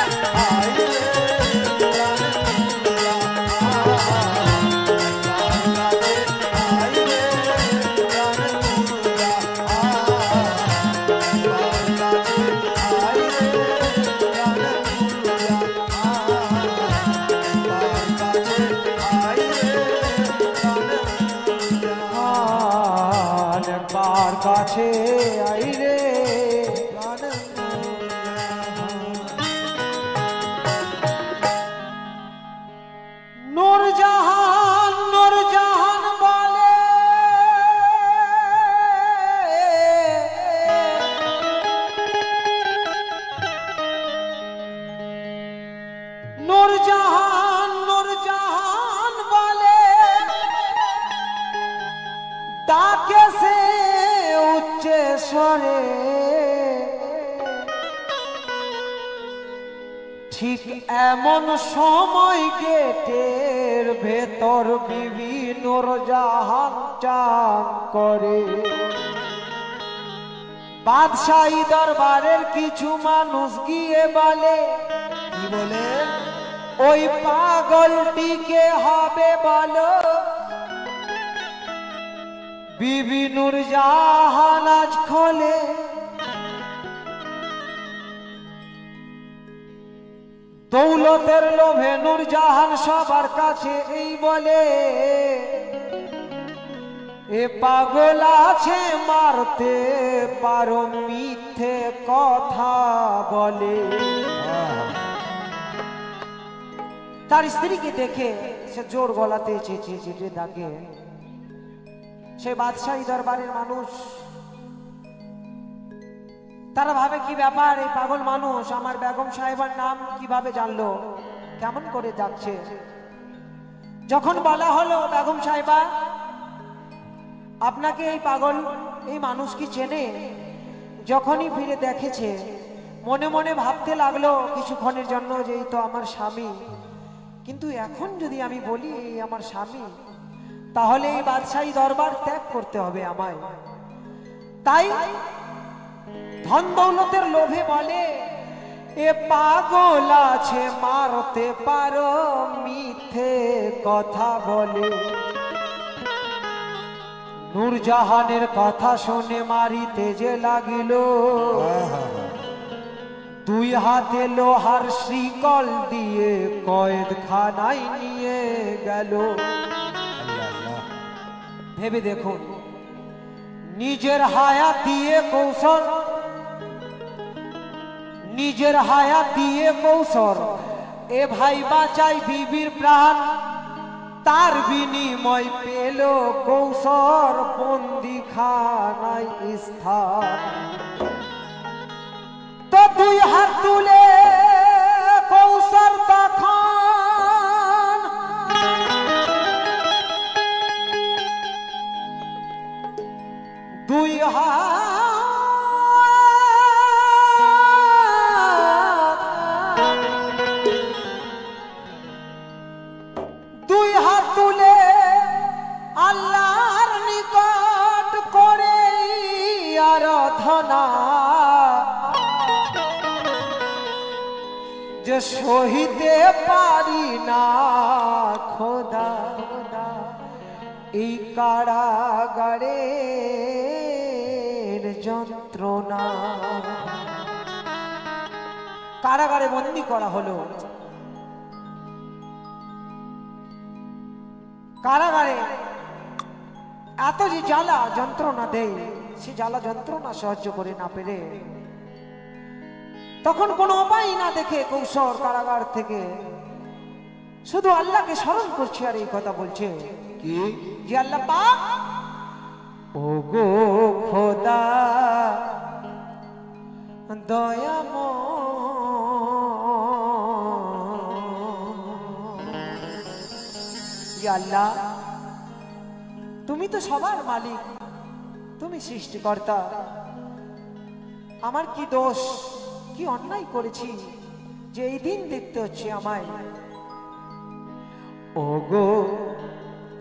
আয় রে প্রাণের নূর জাহান একবার কাছে আয় রে প্রাণের নূর জাহান একবার কাছে আয় রে প্রাণের নূর জাহান একবার কাছে আয় রে প্রাণের নূর জাহান একবার কাছে আই রে প্রাণের নূর জাহান। নূর জাহান, নূর জাহান বলে নূর জাহান, নূর জাহান বলে ডাকে সে উচ্চ স্বরে, ঠিক এমন সময় গেটের ভেতর বিবি নূর জাহান চান করে, বাদশাহী দরবারের কিছু মানুষ গিয়ে বলে, কি বলে? ওই পাগলটিকে হবে বলো বিবি নূরজাহান আজ খোলে। দৌলতের লোভে নূরজাহান সবার কাছে এই বলে, এ পাগল আছে মারতে পারো মিথ্যে কথা বলে। তার স্ত্রীকে দেখে সে জোর গলাতে চেঁচিয়ে চেঁচিয়ে ডাকে। সে বাদশাহী দরবারের মানুষ, তারা ভাবে কি ব্যাপার, এই পাগল মানুষ আমার বেগম সাহেবার নাম কিভাবে জানলো, কেমন করে যাচ্ছে। যখন বলা হলো বেগম সাহেবা আপনাকে এই পাগল এই মানুষ কি চেনে, যখনই ফিরে দেখেছে মনে মনে ভাবতে লাগলো কিছুক্ষণের জন্য যে এই তো আমার স্বামী, কিন্তু এখন যদি আমি বলি এই আমার স্বামী তাহলে এই বাদশাহী দরবার ত্যাগ করতে হবে আমায়। তাই ধন দৌলতের লোভে বলে, এ পাগল আছে মারতে পারো মিথ্যে কথা বলে। নূরজাহানের কথা শুনে মারিতে যে লাগিল, দুই হাতে লোহার শিকল দিয়ে কয়েদখানায় নিয়ে গেল। ভেবে দেখুন, নিজের হায়াত দিয়ে কৌশল, নিজের হায়াত দিয়ে কৌশল এ ভাই বাঁচাই বিবির প্রাণ, তার বিনিময় পেল কৌশল বন্দিখানায় স্থান। তো দুই হাত তুলে কৌশল তখন দুই হাত তুলে আল্লাহর নিকট করে আরাধনা, যে সহিতে পারি না খোদা এই কারাগারের যন্ত্রণা। কারাগারে বন্দী করা হলো। কারাগারে এত যে জ্বালা যন্ত্রণা দেয়, সে জ্বালা যন্ত্রণা সহ্য করে না পেরে তখন কোনো উপায় না দেখে কৌশল কারাগার থেকে শুধু আল্লাহকে স্মরণ করছে আর এই কথা বলছে কি? যে আল্লাহ পাক, ও গো খোদা দয়াময়, আল্লাহ তুমি তো সবার মালিক, তুমি সৃষ্টিকর্তা, আমার কি দোষ, কি অন্যায় করেছি যে এই দিন দেখতে হচ্ছে আমায়। ও গো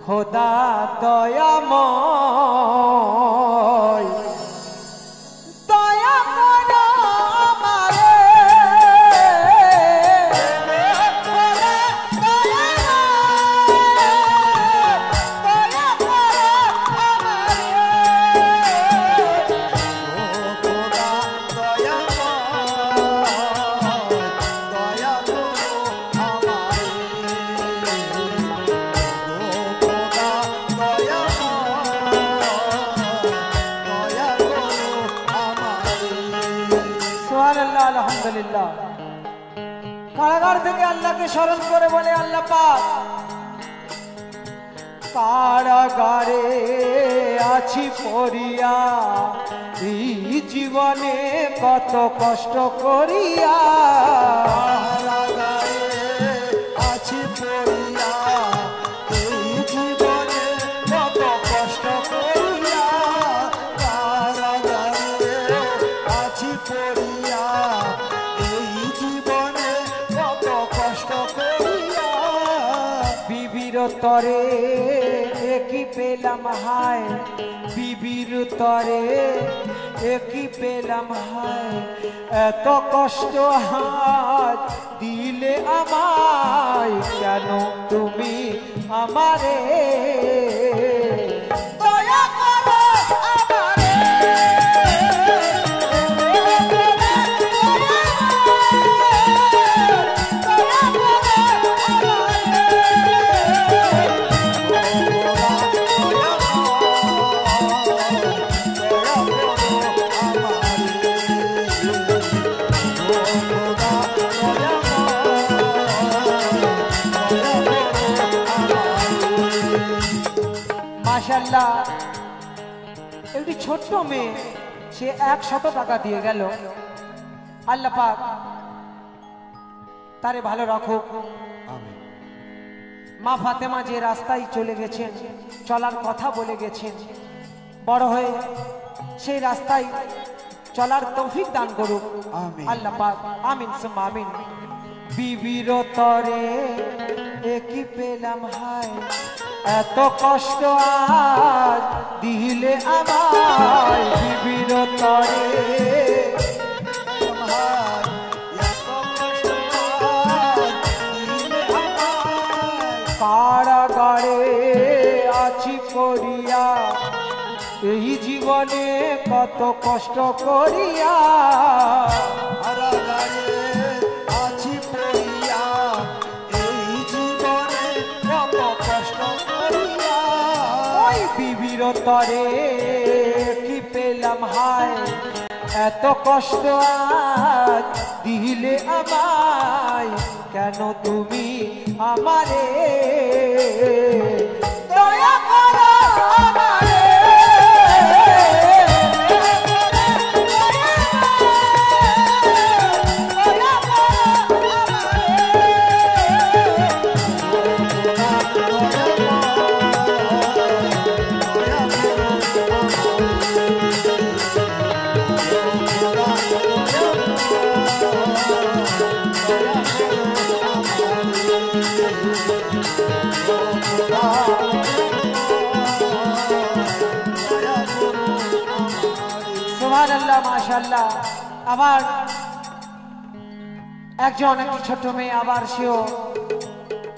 খোদা দয়াময়, দয়া করো আমারে, দয়া করো আমারে, ও খোদা দয়াময়, দয়া করো আমারে। ও খোদা দয়াময়, দয়া করো আমারে। সুবহানাল্লাহ, আলহামদুলিল্লাহ। কারাগার থেকে আল্লাহকে স্মরণ করে বলে, আল্লাহ পাক কারাগারে আছি পড়িয়া, এই জীবনে কত কষ্ট করিয়া, কারাগারে আছি পড়িয়া, এই জীবনে কত কষ্ট করিয়া। কারাগারে আছি পড়িয়া, এই জীবনে কত কষ্ট করিয়া। বিবির তরে একই পেলাম হায় বিবির তরে একই পেলাম হায় এত কষ্ট হাত দিলে আমায় কেন তুমি আমারে দয়া করো আমারে মাশাআল্লাহ একটি ছোট্ট মেয়ে সে 100 টাকা দিয়ে গেল আল্লাহ পাক তারে ভালো রাখুক আমিন। মা ফাতেমা যে রাস্তায় চলে গেছেন চলার কথা বলে গেছেন বড় হয়ে সেই রাস্তায় চলার তৌফিক দান করুক আমিন। আল্লাহ পাক আমিন সুম্মা আমিন বিবির তরে একই পেলাম হায় এত কষ্ট আজ দিলে আমায় বিবির তরে কারাগারে আছি করিয়া এই জীবনে কত কষ্ট করিয়া কারাগারে আছি পড়িয়া এই জীবনে কত কষ্ট করিয়া ওই বিবির তরে কি পেলাম হায় এত কষ্ট আজ দিলে আমায় কেন তুমি আমারে দয়া করো আমারে সুবহানাল্লাহ মাশাআল্লাহ আবার একজন একটি ছোট মেয়ে আবার সেও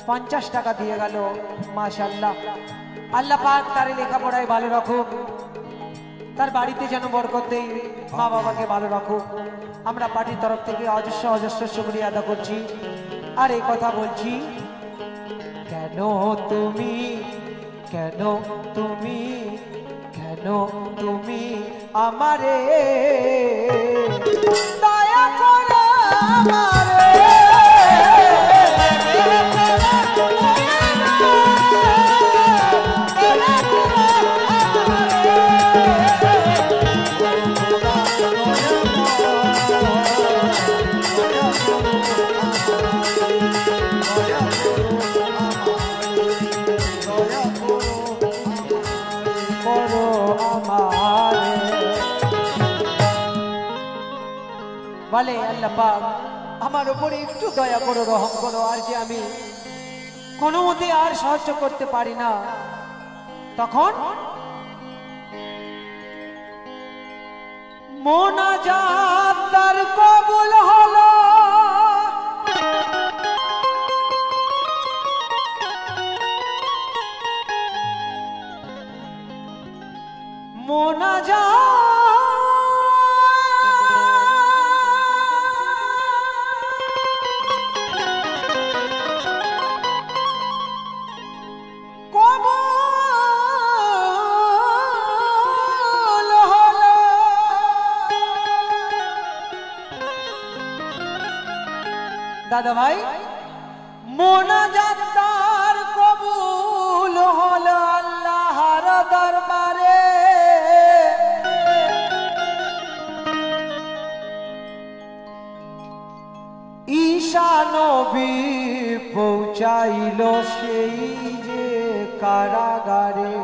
50 টাকা দিয়ে গেল মাশাআল্লাহ আল্লাহ পাক তার লেখাপড়ায় ভালো রাখুক তার বাড়িতে যেন বরকত দেয় মা বাবাকে ভালো রাখুক আমরা পার্টির তরফ থেকে অজস্র অজস্র শুকরিয়া আদা করছি আর এই কথা বলছি কেন তুমি কেন তুমি কেন তুমি আমারে দয়া করো আমারে বলে আল্লাহ পাক আমার উপরে একটু দয়া করো রহম করো আর যে আমি কোনো মতে আর সাহায্য করতে পারি না তখন মোনাজাত তার কবুল হলো মোনাজাত দাদা ভাই মোনাজাত তার কবুল হলো আল্লাহর দরবারে ঈশা নবী পৌঁছাইল সেই যে কারাগারে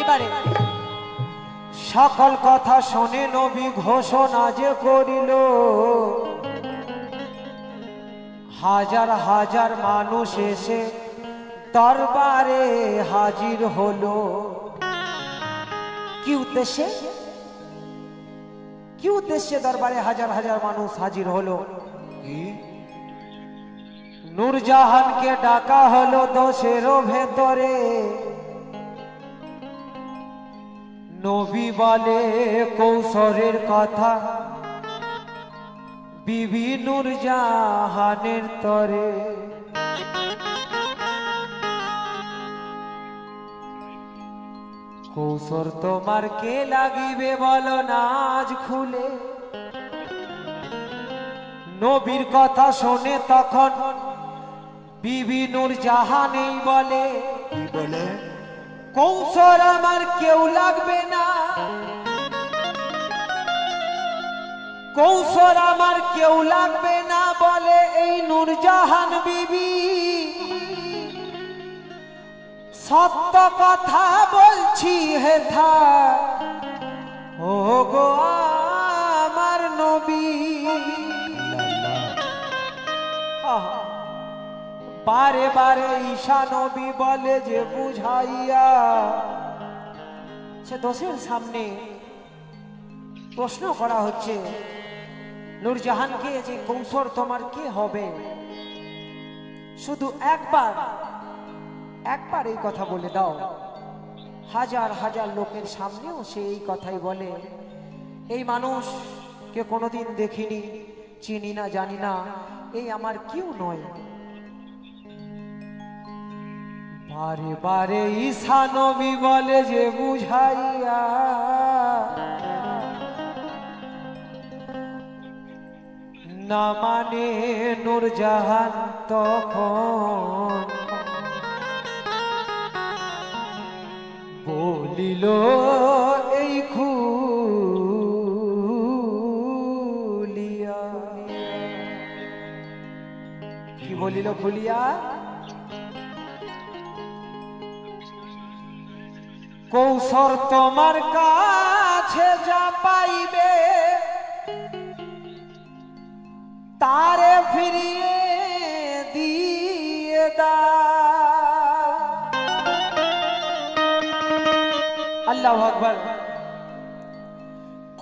এবারে সকল কথা শুনে নবী ঘোষণা যে করিল হাজার হাজার মানুষ এসে দরবারে হাজির হলো। কি উদ্দেশ্যে? কি উদ্দেশ্যে দরবারে হাজার হাজার মানুষ হাজির হলো? কি? নূরজাহানকে ডাকা হলো দোষেরও ভেতরে। নবী বলে কৌশলের কথা বিবি নূরজাহানের তরে। কৌশল তোমার কে লাগিবে বলো না আজ খুলে। নবীর কথা শুনে তখন বিবি নূরজাহানেই বলে, কি বলে? কৌশল আমার কেউ লাগবে না, কৌশল আমার কেউ লাগবে না বলে এই নূরজাহান বিবি। সত্য কথা বলছি হেথা ও গো আমার নবী। বারে বারে ঈশা নবী বলে যে বুঝাইয়া। সে দোষের সামনে প্রশ্ন করা হচ্ছে নূরজাহানকে যে কৌশল তোমার কে হবে, শুধু একবার একবার এই কথা বলে দাও। হাজার হাজার লোকের সামনেও সে এই কথাই বলে। এই মানুষকে কোনোদিন দেখিনি, চিনি না, জানি না, এই আমার কেউ নয়। বারে বারে ঈশা নবী বলে যে বুঝাইয়া। না মানে নূরজাহান তখন বলিল এই খুলিয়া। কি বলিল খুলিয়া? কৌশল তোমার কাছে যা পাইবে তারে ফিরিয়ে দিয়ে দাও। আল্লাহু আকবার।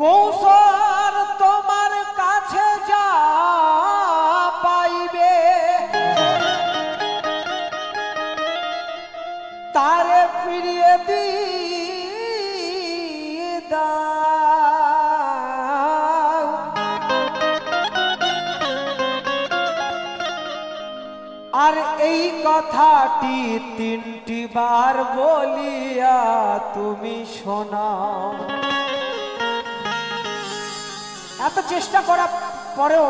কৌশল তোমার কাছে যা পাইবে তারে ফিরিয়ে দিয়ে দাও। আর এই কথাটি 3টি বার বলিয়া তুমি শোনাও। এত চেষ্টা করার পরেও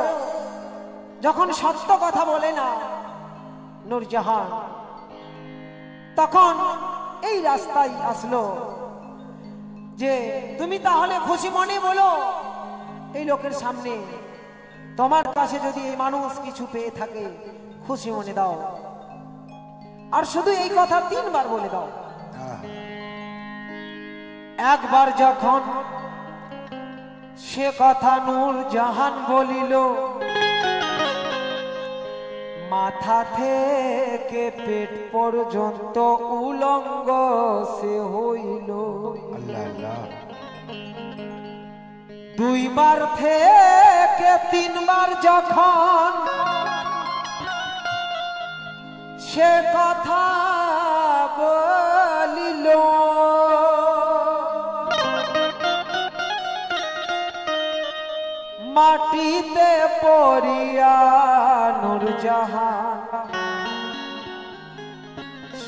যখন সত্য কথা বলে না নূরজাহান, তখন এই রাস্তায় আসলো যে তুমি তাহলে খুশি মনে বলো এই লোকের সামনে, তোমার কাছে যদি এই মানুষ কিছু পেয়ে থাকে খুশি মনে দাও। আর শুধু এই কথা 3 বার বলে দাও। একবার যখন সে কথা নূরজাহান বলিল, মাথা থেকে পেট পর্যন্ত উলঙ্গ সে হইল। আল্লাহ আল্লাহ। 2 বার থেকে 3 বার যখন সে কথা বলিল, মাটিতে পড়িয়া নূরজাহান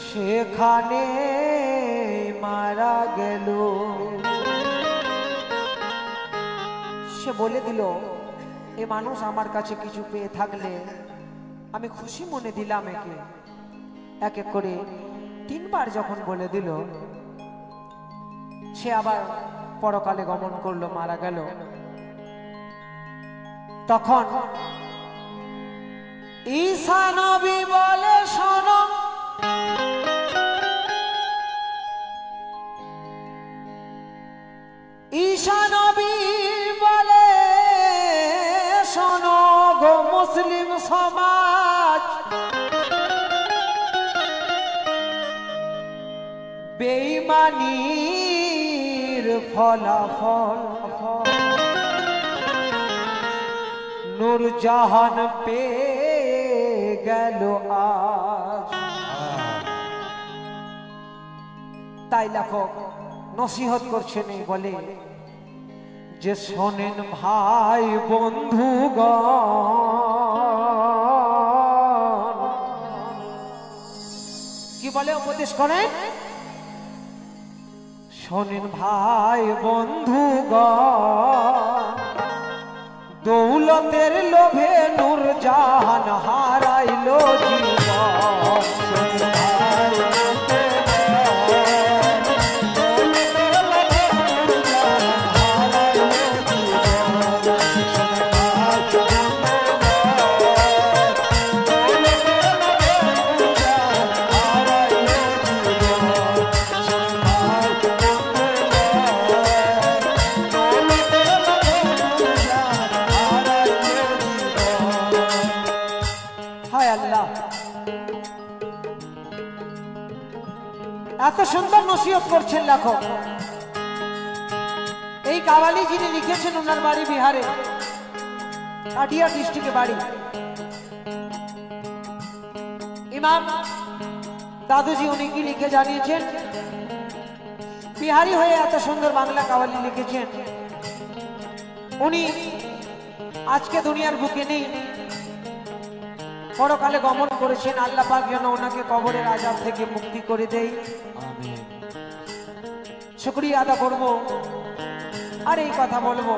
সেখানে মারা গেল। সে বলে দিল এ মানুষ আমার কাছে কিছু পেয়ে থাকলে আমি খুশি মনে দিলাম একে। এক এক করে 3 বার যখন বলে দিল, সে আবার পরকালে গমন করলো, মারা গেল। তখন ঈসা নবী বলে শোনো, ঈসা নবী বলে শোনো গো মুসলিম সমাজ, বেইমানির ফলাফল নূরজাহান পেয়ে গেল আজ। তাই লেখক নসিহত করছেন এই বলে যে শোনেন ভাই বন্ধুগণ, কি বলে উপদেশ করেন, শোনেন ভাই বন্ধুগণ, দৌলতের লোভে নূরজাহান হারাইলো জীবন। এত সুন্দর নসিহত করছেন লেখক। এই কাওয়ালি যিনি লিখেছেন ওনার বাড়ি বিহারে, কাটিয়া ডিস্ট্রিক্টে বাড়ি। ইমাম দাদুজি উনি কি লিখে জানিয়েছেন, বিহারি হয়ে এত সুন্দর বাংলা কাওয়ালি লিখেছেন। উনি আজকে দুনিয়ার বুকে নেই, পরকালে গমন করেছেন। আল্লাহ পাক যেন ওনাকে কবরের আযাব থেকে মুক্তি করে দেয়, শুকরিয়া আদা করব। আর এই কথা বলবো,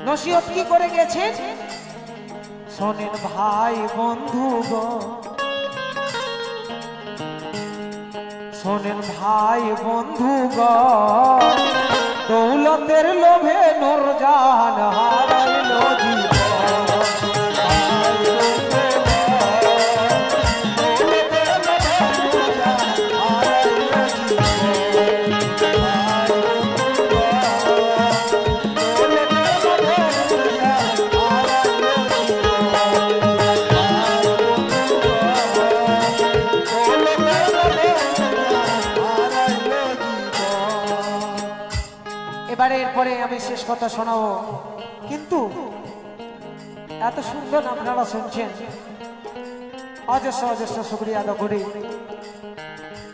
নসিহত কি করে গেছেন, শোনেন ভাই বন্ধুগণ, শোনেন ভাই বন্ধুগণ, দৌলতের লোভে নূরজাহান হারাইলো জীবন। এবারে এরপরে আমি শেষ কথা শোনাবো, কিন্তু এত সুন্দর আপনারা শুনছেন, অজস্র অজস্র শুকরিয়া আদা করি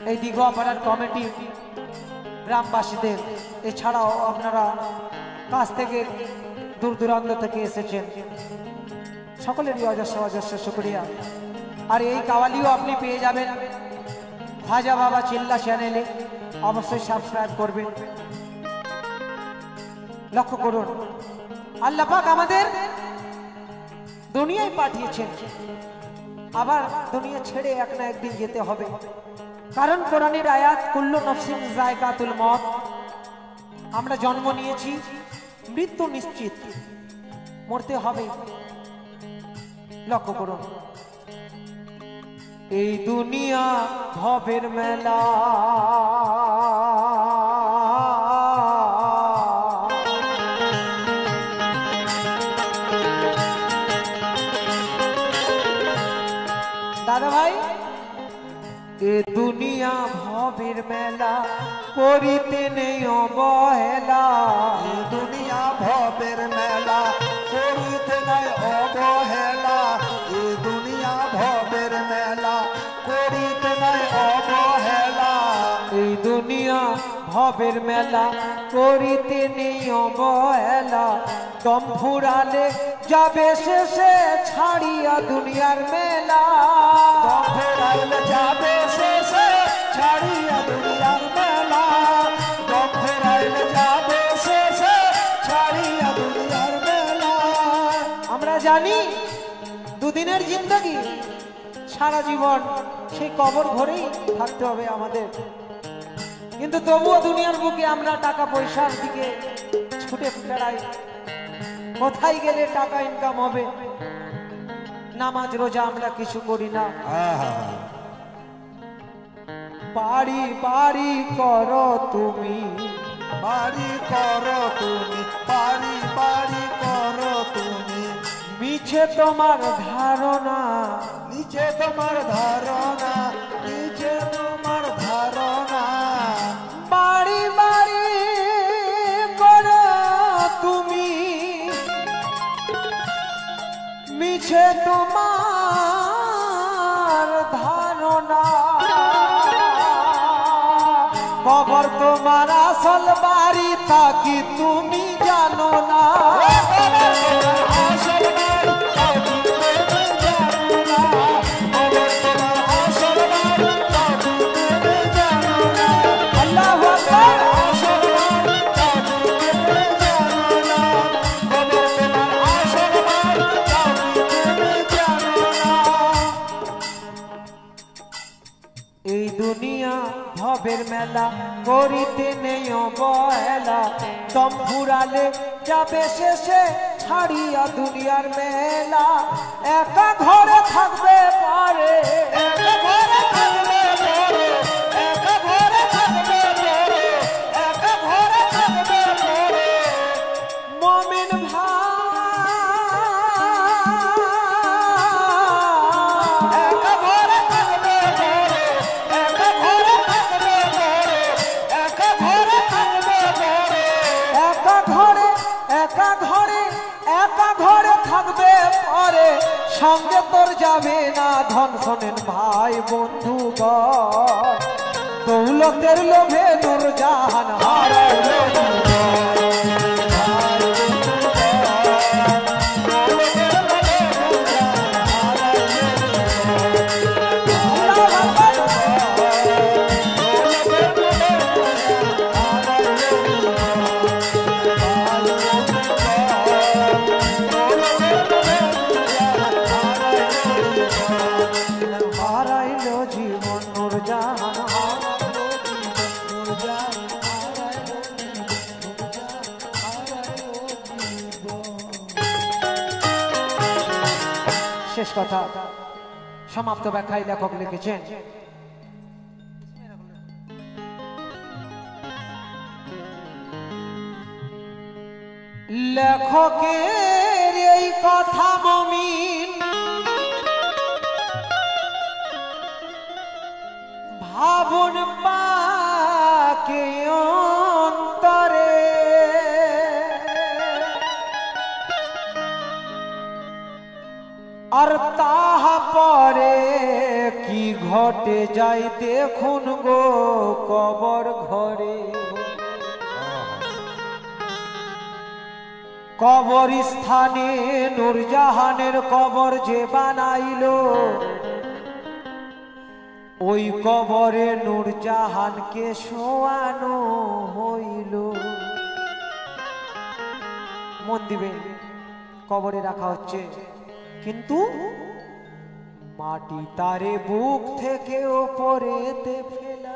এই দিঘোয়াপাড়ার কমিটি, গ্রামবাসীদের, এছাড়াও আপনারা কাছ থেকে দূর দূরান্ত থেকে এসেছেন, সকলেরই অজস্র অজস্র শুকরিয়া। আর এই কাওয়ালিও আপনি পেয়ে যাবেন খাজা বাবা চিল্লা চ্যানেলে, অবশ্যই সাবস্ক্রাইব করবেন। লক্ষ্য করুন, আল্লাহ পাক আমাদের দুনিয়ায় পাঠিয়েছেন, আবার দুনিয়া ছেড়ে এক না একদিন যেতে হবে। কারণ কোরআনের আয়াত, কুল্লু নফসিন যায়কাতুল মউত, আমরা জন্ম নিয়েছি, মৃত্যু নিশ্চিত, মরতে হবে। লক্ষ্য করুন, এই দুনিয়া ভবের মেলা, দাদা ভাই, এ দুনিয়া ভবের মেলা, করিতে নেই অবহেলা। এ দুনিয়া ভবের মেলা, করিতে নাই অবহেলা। এ দুনিয়া ভবের মেলা, করিতে নাই অবহেলা। এই দুনিয়া ভবের মেলা, করিতে নেই অবহেলা। দম ফুরালে যাবে শেষে, ছাড়িয়া দুনিয়ার মেলা। দম ফুরাইলে যাবে শেষে, ছাড়িয়া দুনিয়ার মেলা। দম ফুরাইলে যাবে শেষে, ছাড়িয়া দুনিয়ার মেলা। আমরা জানি দুদিনের জিন্দগি, সারা জীবন সেই কবর ঘরেই থাকতে হবে আমাদের, কিন্তু তবুও দুনিয়ার বুকে আমরা টাকা পয়সার দিকে ছুটে বেড়াই। কোথায় গেলে টাকা ইনকাম হবে, নামাজ রোজা আমরা কিছু করি না। বাড়ি বাড়ি করো তুমি, বাড়ি করো তুমি, বাড়ি বাড়ি করো তুমি। মিছে তোমার ধারণা, নিচে তোমার ধারণা, নিচে তোমার ধারণা। মিছে তোমার ধারণা, কবর তোমার আসল বাড়ি তা কি তুমি জানো না। এই দুনিয়া ভবের মেলা করিতে নেই অবহেলা, দম ফুরালে যাবে শেষে ছাড়িয়া দুনিয়ার মেলা। একা ঘরে থাকবে পারে, একা ঘরে থাকবে পারে, একা ঘরে থাকবে পারে, একা ঘরে থাকবে পারে মুমিন ভাই, একা ঘরে থাকবে পারে, একা ঘরে থাকবে পারে, একা ঘরে থাকবে পারে, একা ঘরে, একা ঘরে, একা ঘরে থাকবে পারে, সঙ্গে তোর যাবে না ধন। শোনেন ভাই বন্ধুগণ, দৌলতের লোভে নূরজাহান হারাইলো জীবন, নূরজাহান শেষ কথা সমাপ্ত ব্যাখ্যায় লেখক লিখেছেন, লেখকের এই কথা মুমিন ভাবুন পাকে অন্তরে, আর তাহা পরে কি ঘটে যায় দেখুন গো কবর ঘরে। কবর স্থানে নূরজাহানের কবর যে বানাইলো, ওই কবরে নূরজাহানকে শোয়ানো হইল। মন দিবেন, কবরে রাখা হচ্ছে কিন্তু মাটি তারে বুক থেকে ওপরেতে ফেলা,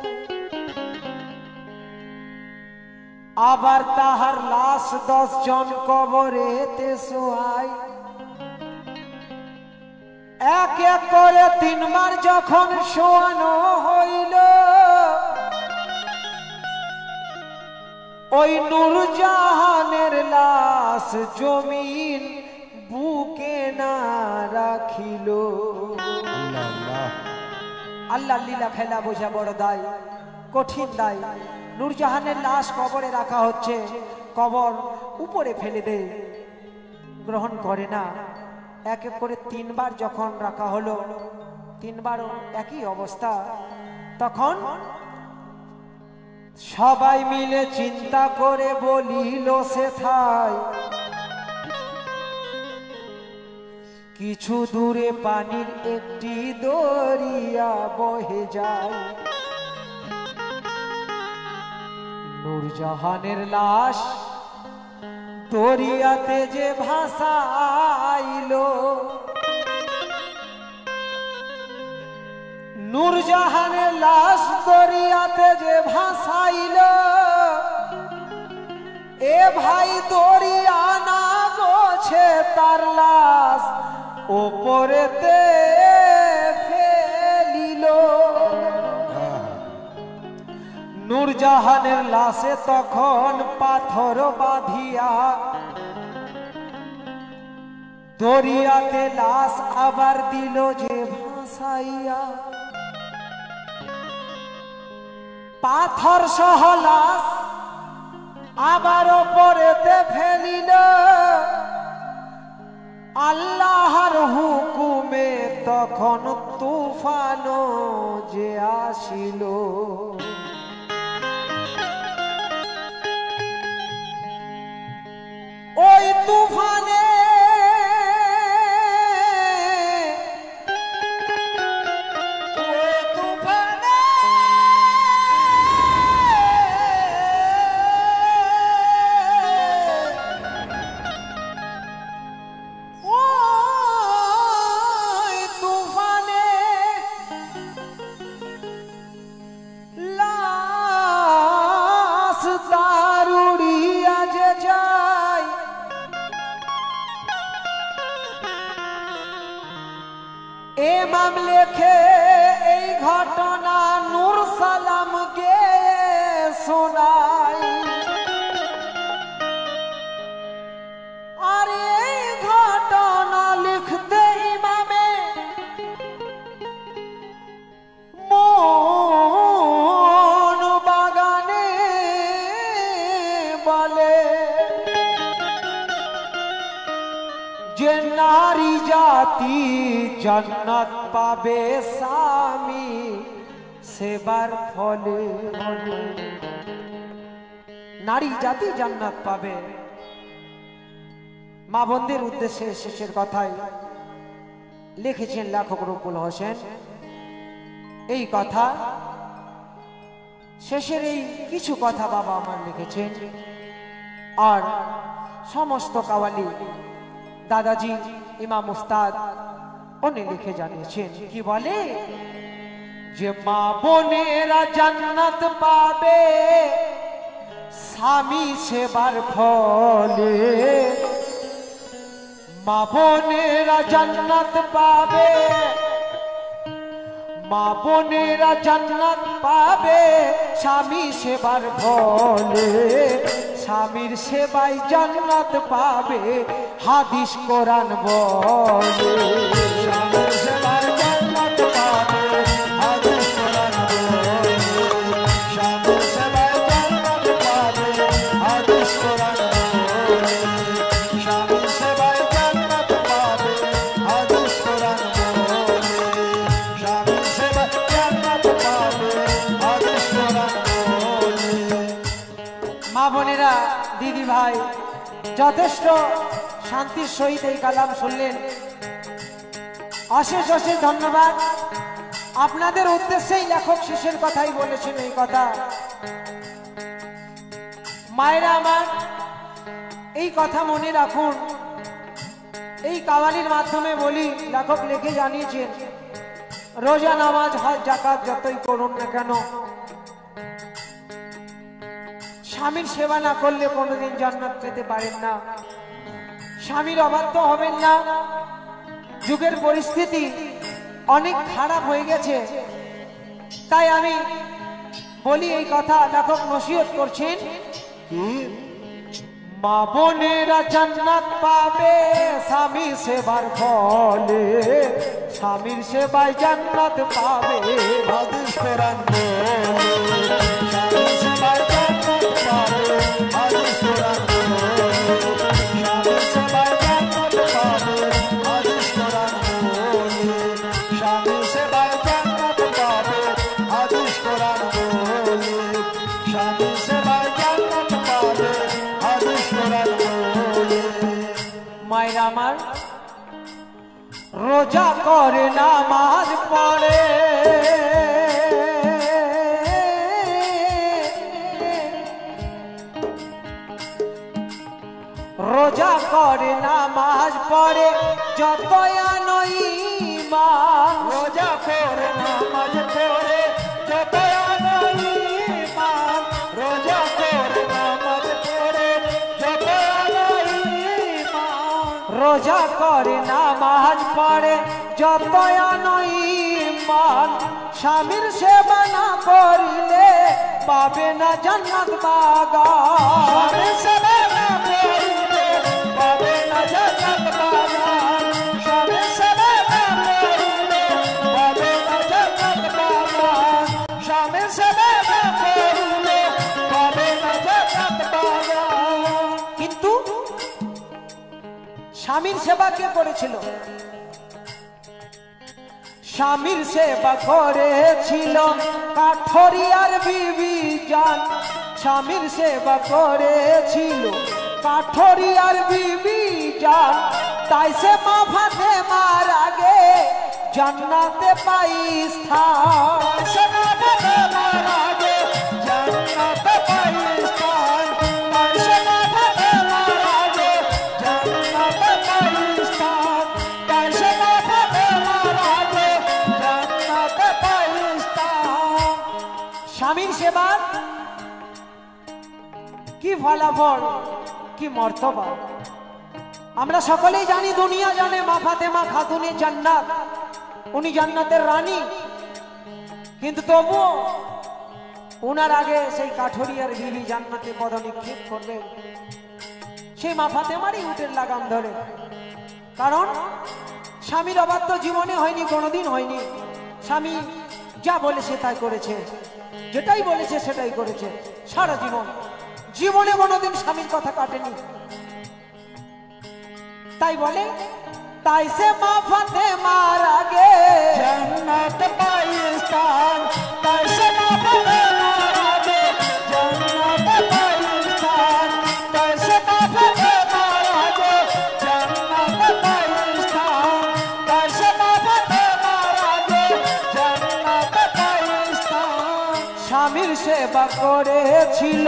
আবার তাহার লাশ 10 জন কবরেতে শোয়ায়। এক এক করে 3 বার যখন শোয়ানো হইল, ওই নূরজাহানের লাশ জমিন বুকে না রাখিল। আল্লাহ লীলা খেলা বোঝা বড় দায়, কঠিন দায়। নূরজাহানের লাশ কবরে রাখা হচ্ছে, কবর উপরে ফেলে দেয়, গ্রহণ করে না। এক এক করে 3 বার যখন রাখা হলো, 3 বারও একই অবস্থা। তখন সবাই মিলে চিন্তা করে বলিল সেথায়, কিছু দূরে পানির একটি দরিয়া বহে যায়। নূরজাহানের লাশ দরিয়াতে যে ভাসাইলো, নূরজাহানের লাশ দরিয়াতে যে ভাসাইলো, এ ভাই দরিয়া না গোছে তার লাশ ওপরেতে ফেলিল। নূরজাহানের লাশে তখন পাথর বাঁধিয়া দরিয়াতে লাশ আবার দিল যে ভাসাইয়া। পাথর সহ লাশ আবার ওপরেতে ফেলিল। আল্লাহর তখন তুফানো যে আসিল ওই তুফানে এমাম লেখে এই ঘটনা নূর সালাম গে শোনাই আর এই ঘটনা লিখতে ইমামে মন বাগানে বলে যে নারী জাতি জান্নাত পাবে স্বামী সেবার ফলে নারী জাতি জান্নাত পাবে মা বোনদের উদ্দেশ্যে শেষের কথায় লিখেছেন লেখক রুকুল হোসেন এই কথা শেষের এই কিছু কথা বাবা আমার লিখেছেন আর সমস্ত কাওয়ালি দাদাজি ইমাম উস্তাদ উনি লিখে জানিয়েছেন কি বলে যে মা বোনেরা জান্নাত পাবে স্বামী সেবার ফলে মা বোনেরা জান্নাত পাবে মা বোনেরা জান্নাত পাবে স্বামী সেবার ফলে স্বামীর সেবায় জান্নাত পাবে হাদিস কোরআন বলে স্বামীর সেবায় জান্নাত পাবে হাদিস কোরআন বলে স্বামীর সেবায় জান্নাত পাবে হাদিস কোরআন বলে স্বামীর সেবায় জান্নাত পাবে হাদিস কোরআন বলে স্বামীর সেবায় জান্নাত পাবে হাদিস কোরআন বলে মা বোনেরা দিদি ভাই যথেষ্ট শান্তির সহিত এই কালাম শুনলেন অশেষ অশেষ ধন্যবাদ আপনাদের উদ্দেশ্যেই লেখক শেষের কথাই বলেছেন এই কথা মায়েরা আমার এই কথা মনে রাখুন এই কাওয়ালির মাধ্যমে বলি লেখক লিখে জানিয়েছেন রোজা নামাজ হজ যাকাত যতই করুন না কেন স্বামীর সেবা না করলে কোনোদিন জান্নাত পেতে পারেন না স্বামীর অবাধ্য হবেন না যুগের পরিস্থিতি অনেক খারাপ হয়ে গেছে তাই আমি বলি এই কথা লেখক নসিহত করছেন কি মা বোনেরা জান্নাত পাবে স্বামী সেবার ফলে স্বামীর সেবায় জান্নাত পাবে হাদিস কোরআন বলে স্বামীর সেবায় জান্নাত পাবে হাদিস কোরআন বলে স্বামীর সেবায় জান্নাত পাবে হাদিস কোরআন বলে স্বামীর সেবায় জান্নাত পাবে হাদিস কোরআন বলে স্বামীর সেবায় জান্নাত পাবে হাদিস কোরআন বলে মায়েরা আমার রোজা করে নামাজ পড়ে রোজা করে নামাজ পড়ে যত আনো ঈমান রোজা করে নামাজ পড়ে যত আনো ঈমান রোজা করে নামাজ পড়ে যত আনো ঈমান রোজা করে নামাজ পড়ে যত আনো ঈমান স্বামীর সেবা না করিলে পাবে না জান্নাত বাগান স্বামীর সেবা না করিলে পাবে না জান্নাত বাগান স্বামীর সেবা না করিলে পাবে না জান্নাত বাগান স্বামীর সেবা না করিলে পাবে না জান্নাত বাগান কিন্তু স্বামীর সেবা কে করেছিল স্বামীর সেবা করেছিল কাঠরিয়ার বিবি জান, স্বামীর সেবা করেছিল কাঠরিয়ার বিবি জান, তাই সে মা ফাতেমার আগে জান্নাতে পাই স্থান। সে মা ফাতেমার আগে জান্নাতে পাই স্থান, সে মা ফাতেমার আগে জান্নাতে পাই স্থান, সে মা ফাতেমার আগে জান্নাতে পাই স্থান। স্বামীর সেবার কি ফলাফল, কি মর্তবা আমরা সকলেই জানি, দুনিয়া জানে মা ফাতেমা খাতুনে জান্নাত, উনি জান্নাতের রানী। কিন্তু তবুও ওনার আগে সেই কাঠরিয়ার বিবি জান্নাতে পদনিক্ষেপ করবে, সেই মা ফাতেমারই উটের লাগাম ধরে। কারণ স্বামীর অবাধ্য জীবনে হয়নি, কোনোদিন হয়নি। স্বামী যা বলেছে তাই করেছে, যেটাই বলেছে সেটাই করেছে সারা জীবন। জীবনে কোনোদিন স্বামীর কথা কাটেনি। তাই বলে তাই সে মা ফাতেমার আগে জান্নাত পাই স্থান, তাই সে মা ফাতেমার আগে জান্নাত পাই স্থান, তাই সে মা ফাতেমার আগে জান্নাত পাই স্থান, তাই সে মা ফাতেমার আগে জান্নাত পাই স্থান। স্বামীর সেবা করেছিল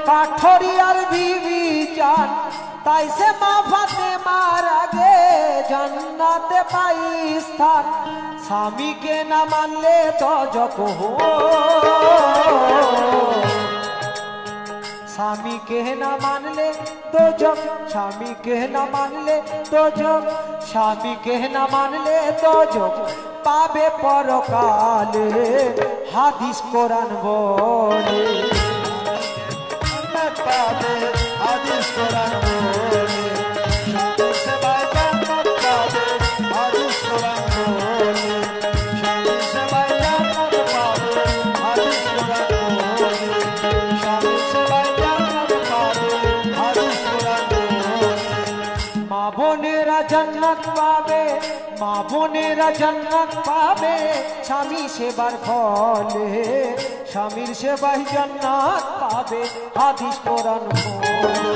কাঠরিয়ার বিবি জান, তাই সে মা ফাতেমার আগে জান্নাতে পাই স্থান। স্বামীকে না মানলে তো যত স্বামীকে না মানলে তো যোগ, স্বামীকে না মানলে তো যোগ, স্বামীকে না মানলে তো যোগ পাবে পরকালে, হাদিস কোরআন বলে। পাবে হাদিস কোরআন বলে, স্বামীর সেবায় জান্নাত পাবে হাদিস কোরআন বলে, স্বামীর সেবায় জান্নাত পাবে হাদিস কোরআন বলে, স্বামীর সেবায় জান্নাত পাবে হাদিস কোরআন বলে। মা বোনেরা জান্নাত পাবে, মা বোনেরা জান্নাত পাবে স্বামী সেবার ফলে, স্বামীর সেবায় জান্নাত পাবে হাদিস কোরআন বলে।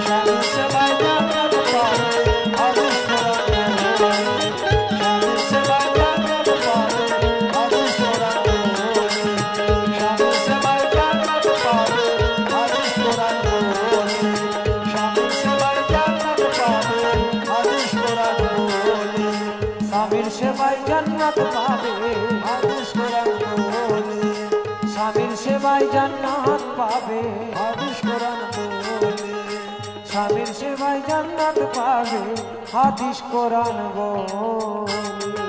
স্বামীর সেবায় জান্নাত পাবে হাদিস কোরআন বলে, স্বামীর সেবায় জান্নাত পাবে হাদিস কোরআন বলে, স্বামীর সেবায় জান্নাত পাবে হাদিস কোরআন বলে, স্বামীর সেবায় জান্নাত পাবে হাদিস কোরআন বলে, স্বামীর সেবায় জান্নাত পাবে হাদিস কোরআন বলে, স্বামীর সেবায় জান্নাত পাবে, হাদিস কোরআন বলে। স্বামীর সেবায় জান্নাত পাবে হাদিস কোরআন বলে।